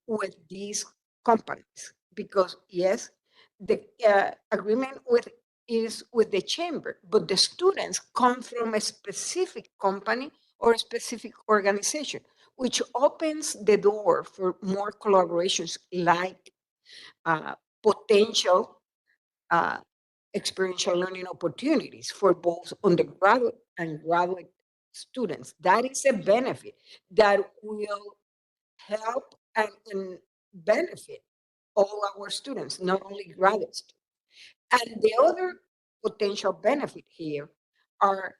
with these companies, because yes, the agreement is with the chamber, but the students come from a specific company or a specific organization, which opens the door for more collaborations like potential experiential learning opportunities for both undergraduate and graduate students. That is a benefit that will help and benefit all our students, not only graduate students. And the other potential benefit here are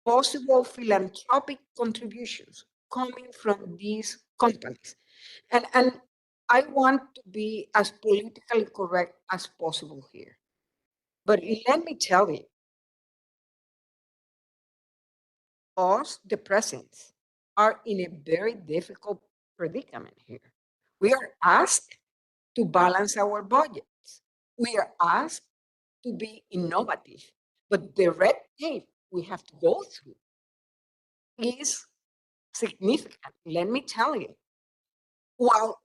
possible philanthropic contributions coming from these companies. And I want to be as politically correct as possible here. But let me tell you, us, the presidents, are in a very difficult predicament here. We are asked to balance our budgets. We are asked to be innovative, but the red tape we have to go through is significant. Let me tell you, while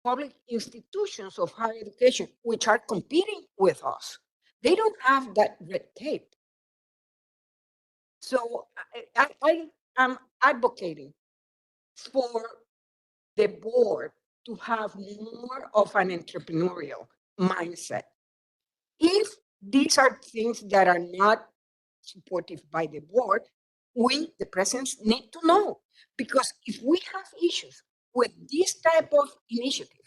public institutions of higher education, which are competing with us, they don't have that red tape. So I am advocating for the board to have more of an entrepreneurial mindset. If these are things that are not supported by the board, we, the presidents, need to know. Because if we have issues with this type of initiative,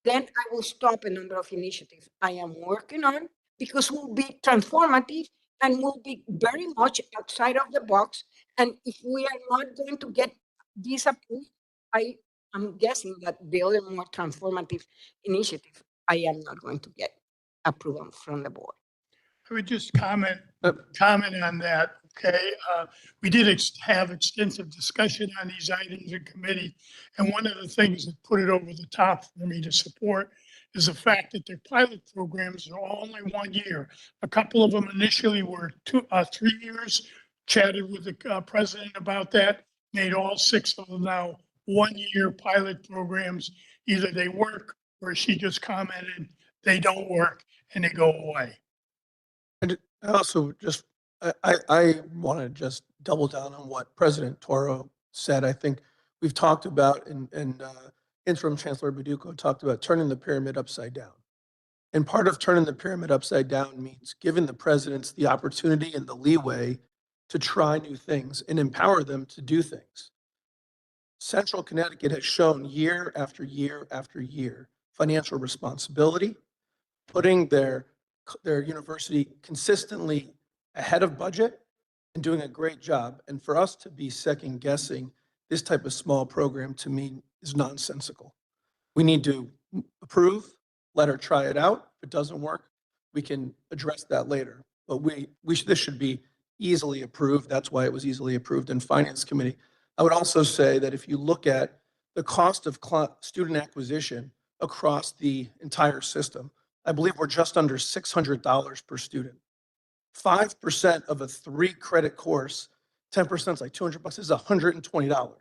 then I will stop a number of initiatives I am working on because will be transformative and will be very much outside of the box. And if we are not going to get this approved, I'm guessing that the other more transformative initiative, I am not going to get approval from the board. I would just comment on that, okay? We did have extensive discussion on these items in committee, and one of the things that put it over the top for me to support is the fact that their pilot programs are all only 1 year. A couple of them initially were 3 years. Chatted with the president about that, made all 6 of them now 1-year pilot programs. Either they work, or she just commented, they don't work and they go away. And I also just, I want to just double down on what President Toro said. I think we've talked about, and Interim Chancellor Baduco talked about turning the pyramid upside down. And part of turning the pyramid upside down means giving the presidents the opportunity and the leeway to try new things and empower them to do things. Central Connecticut has shown year after year after year financial responsibility, putting their university consistently ahead of budget and doing a great job. And for us to be second guessing this type of small program, to me, is nonsensical. We need to approve, let her try it out. If it doesn't work, we can address that later. But this should be easily approved. That's why it was easily approved in Finance Committee. I would also say that if you look at the cost of student acquisition across the entire system, I believe we're just under $600 per student. 5% of a 3-credit course, 10% is like $200, this is $120.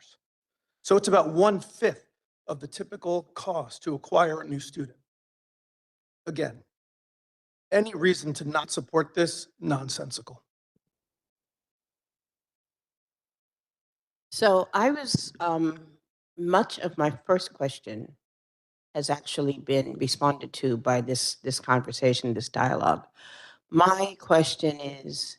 So it's about 1/5 of the typical cost to acquire a new student. Again, any reason to not support this, nonsensical. So I was, much of my first question has actually been responded to by this conversation, this dialogue. My question is,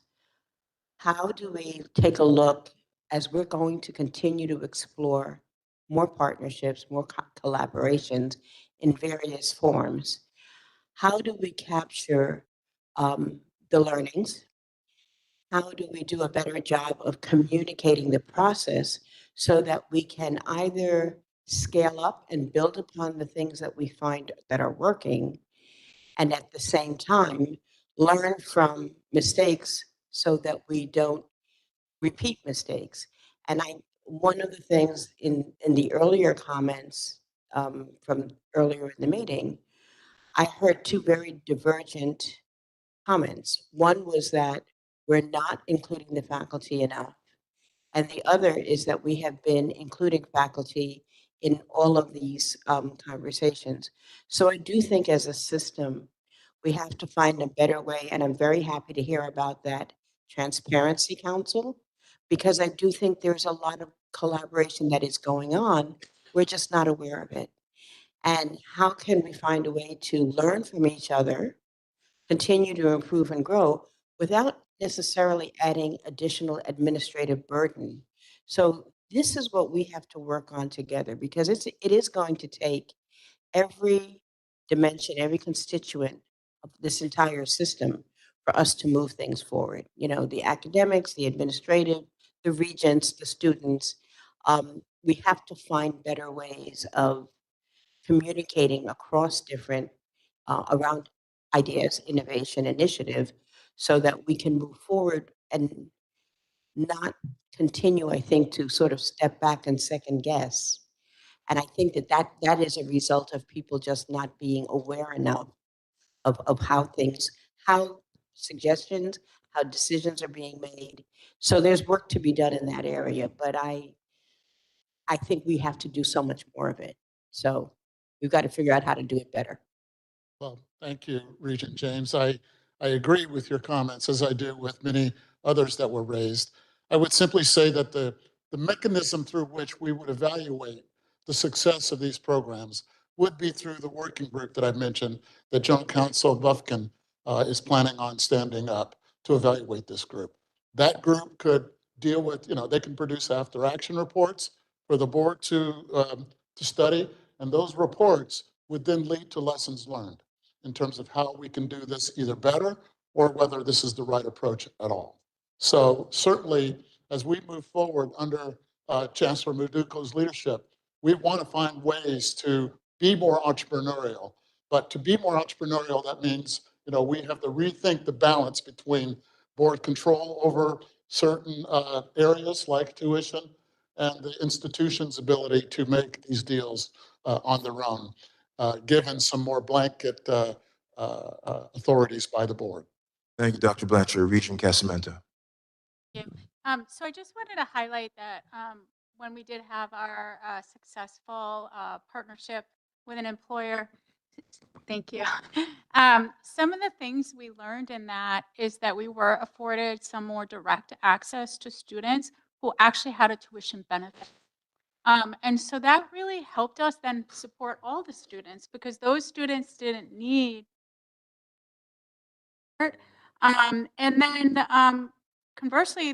how do we take a look as we're going to continue to explore more partnerships, more collaborations in various forms? How do we capture the learnings? How do we do a better job of communicating the process so that we can either scale up and build upon the things that we find that are working, and at the same time, learn from mistakes so that we don't repeat mistakes? And one of the things in the earlier comments from earlier in the meeting, I heard two very divergent comments. One was that we're not including the faculty enough, and the other is that we have been including faculty in all of these conversations. So I do think as a system, we have to find a better way, and I'm very happy to hear about that Transparency Council, because I do think there's a lot of collaboration that is going on. We're just not aware of it. And how can we find a way to learn from each other, continue to improve and grow without necessarily adding additional administrative burden? So this is what we have to work on together, because it is going to take every dimension, every constituent of this entire system for us to move things forward. You know, the academics, the administrative, the regents, the students. We have to find better ways of communicating across different around ideas, innovation, initiative, so that we can move forward and not continue, I think, to sort of step back and second guess. And I think that is a result of people just not being aware enough of how suggestions, how decisions are being made. So there's work to be done in that area, but I think we have to do so much more of it. So we've got to figure out how to do it better. Well, thank you, Regent James. I agree with your comments, as I do with many others that were raised. I would simply say that the mechanism through which we would evaluate the success of these programs would be through the working group that I mentioned, that Joint Counsel Bufkin is planning on standing up to evaluate this group. That group could deal with, they can produce after action reports for the board to study, and those reports would then lead to lessons learned in terms of how we can do this either better or whether this is the right approach at all. So certainly, as we move forward under Chancellor Muduko's leadership, we want to find ways to be more entrepreneurial. But to be more entrepreneurial, that means we have to rethink the balance between board control over certain areas like tuition and the institution's ability to make these deals on their own, given some more blanket authorities by the board. Thank you, Dr. Blanchard. Regent Casamento. So I just wanted to highlight that when we did have our successful partnership with an employer, thank you. Some of the things we learned in that is that we were afforded some more direct access to students who actually had a tuition benefit. And so that really helped us then support all the students, because those students didn't need. And then conversely,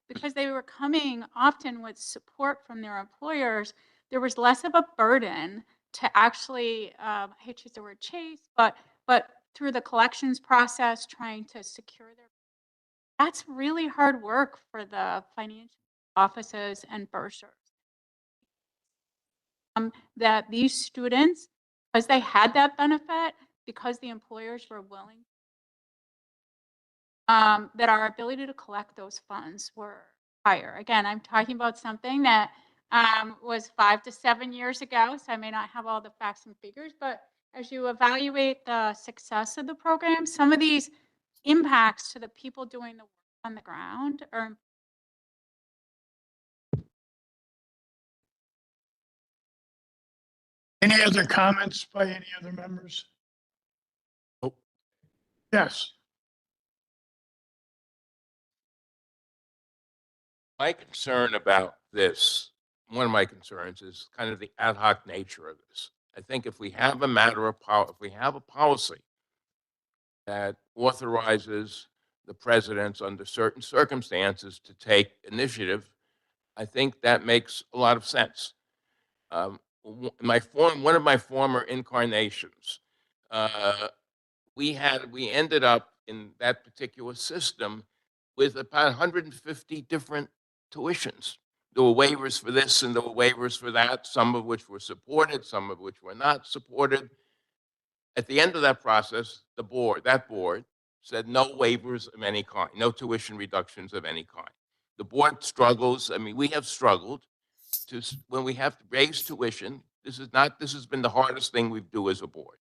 because they were coming often with support from their employers, there was less of a burden to actually, I hate to use the word chase, but through the collections process, trying to secure their, that's really hard work for the financial offices and bursars. That these students, because they had that benefit, because the employers were willing, that our ability to collect those funds were higher. Again, I'm talking about something that was 5 to 7 years ago, so I may not have all the facts and figures, but as you evaluate the success of the program, some of these impacts to the people doing the work on the ground are. Any other comments by any other members? Nope. Yes. My concern about this, one of my concerns is kind of the ad hoc nature of this. I think if we have a matter of if we have a policy that authorizes the presidents under certain circumstances to take initiative, I think that makes a lot of sense. One of my former incarnations, we ended up in that particular system with about 150 different tuitions. There were waivers for this and there were waivers for that, some of which were supported, some of which were not supported. At the end of that process, that board said no waivers of any kind, no tuition reductions of any kind. The board struggles. I mean, we have struggled when we have to raise tuition. This has been the hardest thing we do as a board.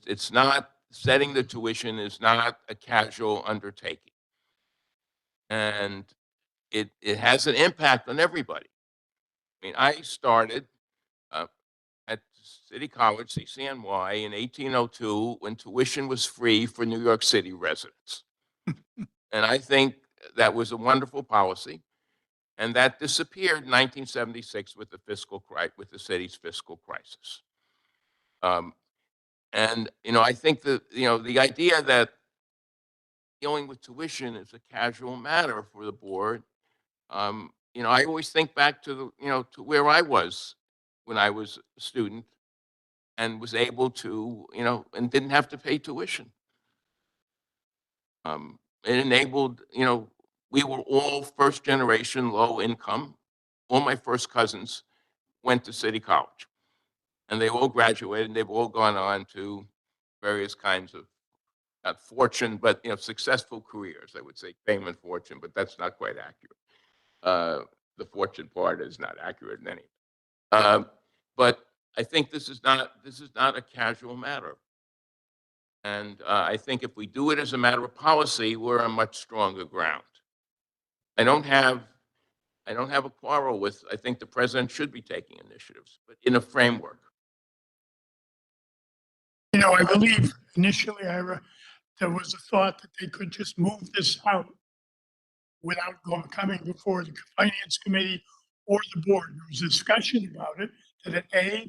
It's not, setting the tuition is not a casual undertaking. And it has an impact on everybody. I mean, I started at City College, CCNY, in 1802 when tuition was free for New York City residents. And I think that was a wonderful policy. And that disappeared in 1976 with the city's fiscal crisis. And, I think that, the idea that dealing with tuition is a casual matter for the board. I always think back to to where I was when I was a student and was able to, and didn't have to pay tuition. It enabled, we were all first generation, low income. All my first cousins went to City College and they all graduated and they've all gone on to various kinds of, not fortune, but, successful careers. I would say fame and fortune, but that's not quite accurate. The fortune part is not accurate in any. But I think this is not a casual matter. And I think if we do it as a matter of policy, we're on much stronger ground. I don't have a quarrel with, I think the president should be taking initiatives, but in a framework. I believe initially, there was a thought that they could just move this out without coming before the finance committee or the board. There was discussion about it, that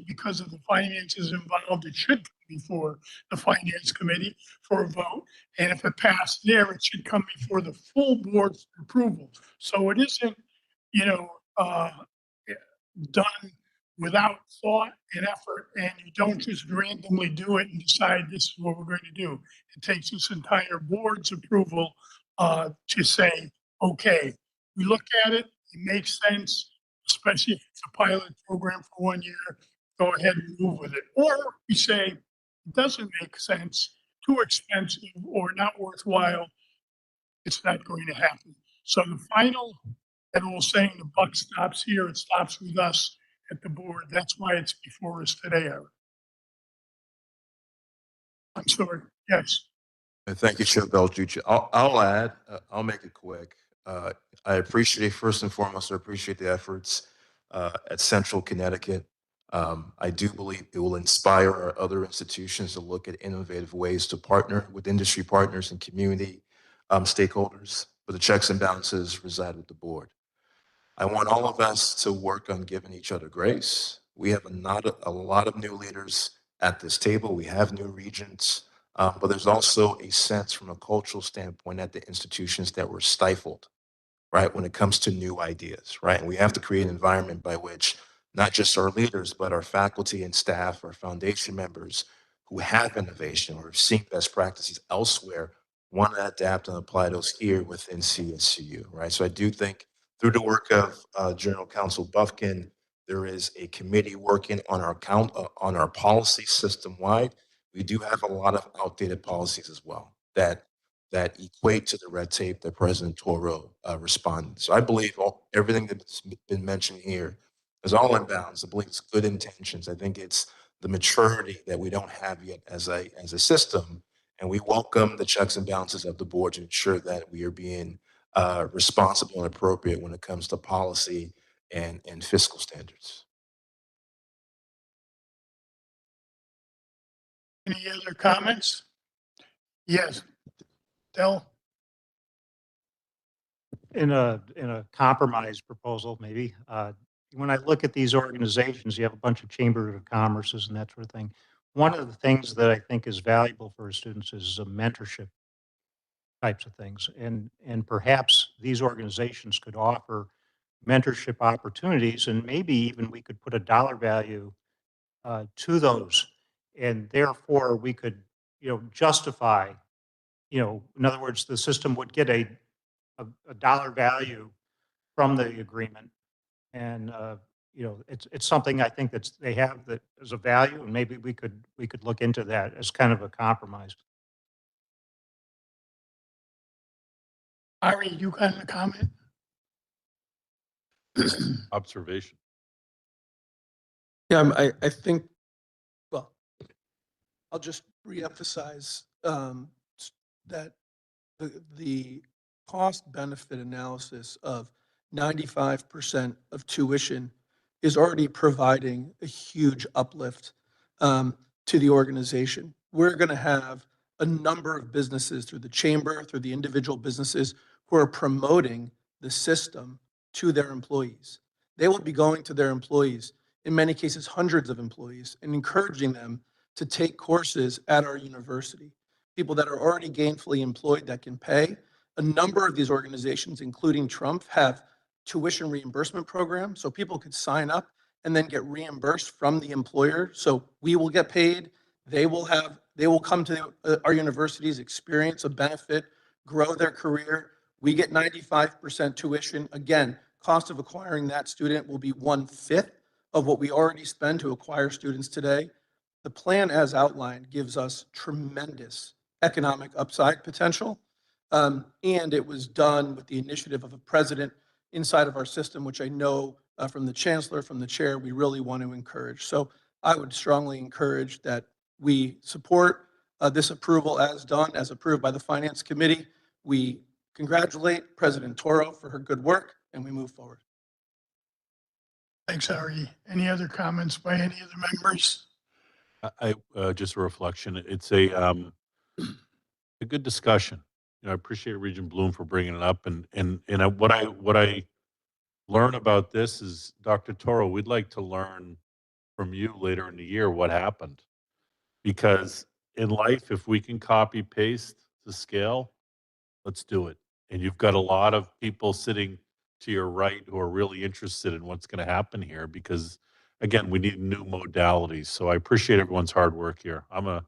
because of the finances involved, it should come before the finance committee for a vote. And if it passed there, it should come before the full board for approval. So it isn't, done without thought and effort, and you don't just randomly do it and decide this is what we're going to do. It takes this entire board's approval to say, okay, we look at it, it makes sense, especially if it's a pilot program for 1 year, go ahead and move with it. Or we say, it doesn't make sense, too expensive or not worthwhile, it's not going to happen. So the final, and we're saying the buck stops here, it stops with us at the board. That's why it's before us today, Eric. I'm sorry, yes. Thank you, Chair Beltucci. I'll add, I'll make it quick. I appreciate, first and foremost, I appreciate the efforts at Central Connecticut. I do believe it will inspire our other institutions to look at innovative ways to partner with industry partners and community stakeholders, but the checks and balances reside with the board. I want all of us to work on giving each other grace. We have a lot of new leaders at this table. We have new regents But there's also a sense from a cultural standpoint at the institutions that we're stifled, right, when it comes to new ideas, right? And we have to create an environment by which not just our leaders, but our faculty and staff, our foundation members who have innovation or have seen best practices elsewhere want to adapt and apply those here within CSCU, right? So I do think through the work of General Counsel Buffkin, there is a committee working on on our policy system wide. We do have a lot of outdated policies as well that equate to the red tape that President Toro responded. So I believe everything that's been mentioned here is all in bounds. I believe it's good intentions. I think it's the maturity that we don't have yet as a system. And we welcome the checks and balances of the board to ensure that we are being responsible and appropriate when it comes to policy and fiscal standards. Any other comments? Yes. Del? In a compromise proposal, maybe, when I look at these organizations, you have a bunch of chambers of commerces and that sort of thing. One of the things that I think is valuable for students is mentorship types of things. And perhaps these organizations could offer mentorship opportunities, and maybe even we could put a dollar value to those. And therefore we could, justify, in other words, the system would get a dollar value from the agreement. And, it's something I think that they have that is a value, and maybe we could look into that as kind of a compromise. Ari, you got a comment? Observation. Yeah, I think, well, I'll just reemphasize that the cost benefit analysis of 95% of tuition is already providing a huge uplift to the organization. We're going to have a number of businesses through the chamber, through the individual businesses who are promoting the system to their employees. They will be going to their employees, in many cases, hundreds of employees, and encouraging them to take courses at our university. People that are already gainfully employed that can pay. A number of these organizations, including Trump, have tuition reimbursement programs, so people could sign up and then get reimbursed from the employer. So we will get paid. They will come to our universities, experience a benefit, grow their career. We get 95% tuition. Again, cost of acquiring that student will be 1/5 of what we already spend to acquire students today. The plan as outlined gives us tremendous economic upside potential. And it was done with the initiative of a president inside of our system, which I know from the chancellor, from the chair, we really want to encourage. So I would strongly encourage that we support this approval as done, as approved by the Finance Committee. We congratulate President Toro for her good work, and we move forward. Thanks, Ari. Any other comments by any of the members? I just a reflection. It's a good discussion. I appreciate Regent Bloom for bringing it up. And what I learn about this is, Dr. Toro, we'd like to learn from you later in the year what happened. Because in life, if we can copy paste to scale, let's do it. And you've got a lot of people sitting to your right who are really interested in what's going to happen here, because again, we need new modalities. So I appreciate everyone's hard work here. I'm a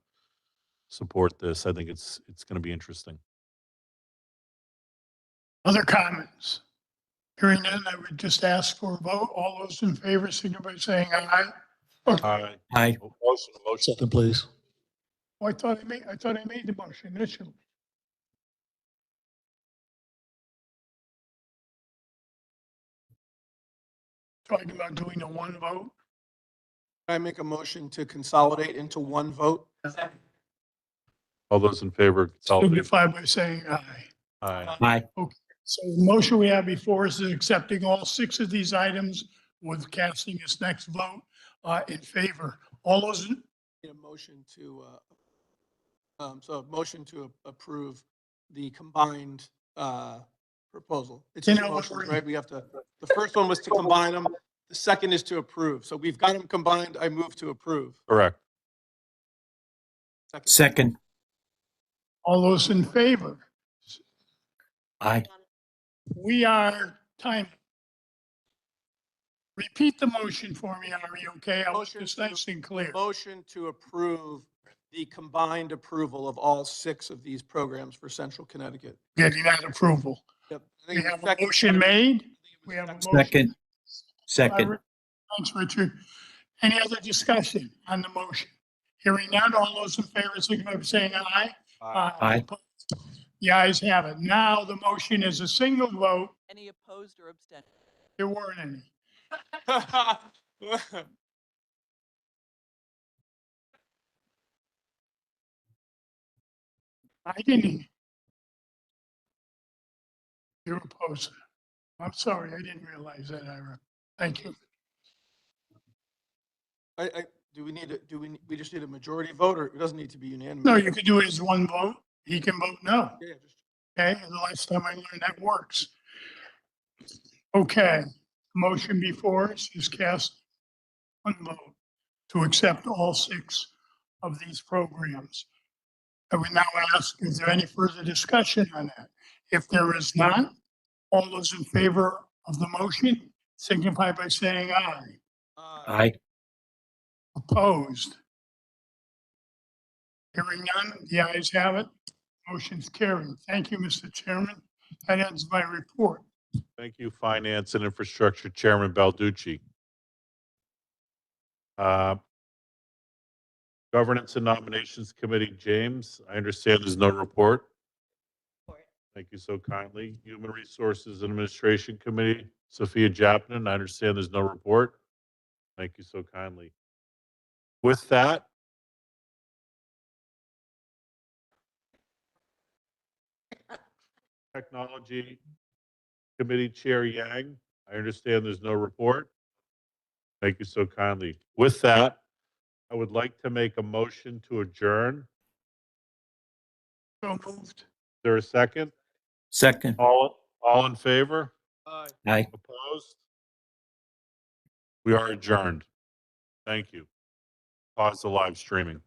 support this. I think it's going to be interesting. Other comments? Hearing none, I would just ask for a vote. All those in favor, signify by saying aye. Aye. Aye. Motion. Second, please. Oh, I thought I made the motion initially. Talking about doing a one vote. I make a motion to consolidate into one vote. All those in favor, Signify by saying aye. aye. Aye. Okay, so the motion we have before us is accepting all 6 of these items with casting its next vote in favor. All those, Need a motion to, a motion to approve the combined proposal. It's two motions, right? We have to, the first one was to combine them. The second is to approve. So we've got them combined. I move to approve. Correct. Second. All those in favor? Aye. We are timing. Repeat the motion for me, Ari, okay? I want this nice and clear. Motion to approve the combined approval of all 6 of these programs for Central Connecticut. Getting that approval. Yep. We have a motion made. We have a motion. Second. Thanks, Richard. Any other discussion on the motion? Hearing none, all those in favor, signify by saying aye. Aye. The ayes have it. Now the motion is a single vote. Any opposed or abstention? There weren't any. I didn't. You're opposed. I'm sorry, I didn't realize that, Ira. Thank you. Do we just need a majority vote, or it doesn't need to be unanimous? No, you could do it as one vote. He can vote no. Yeah, just Okay, and the last time I learned that works. Okay, motion before us is cast one vote to accept all 6 of these programs. I would now ask, is there any further discussion on that? If there is not, all those in favor of the motion signify by saying aye. Aye. Opposed? Hearing none, the ayes have it. Motion's carried. Thank you, Mr. Chairman. That ends my report. Thank you, Finance and Infrastructure Chairman Balducci. Governance and Nominations Committee, James, I understand there's no report. Thank you so kindly. Human Resources and Administration Committee, Sophia Japnin, I understand there's no report. Thank you so kindly. With that, Technology Committee Chair Yang, I understand there's no report. Thank you so kindly. With that, I would like to make a motion to adjourn. So moved. Is there a second? Second. All in favor? Aye. Opposed? We are adjourned. Thank you. Pause the live streaming.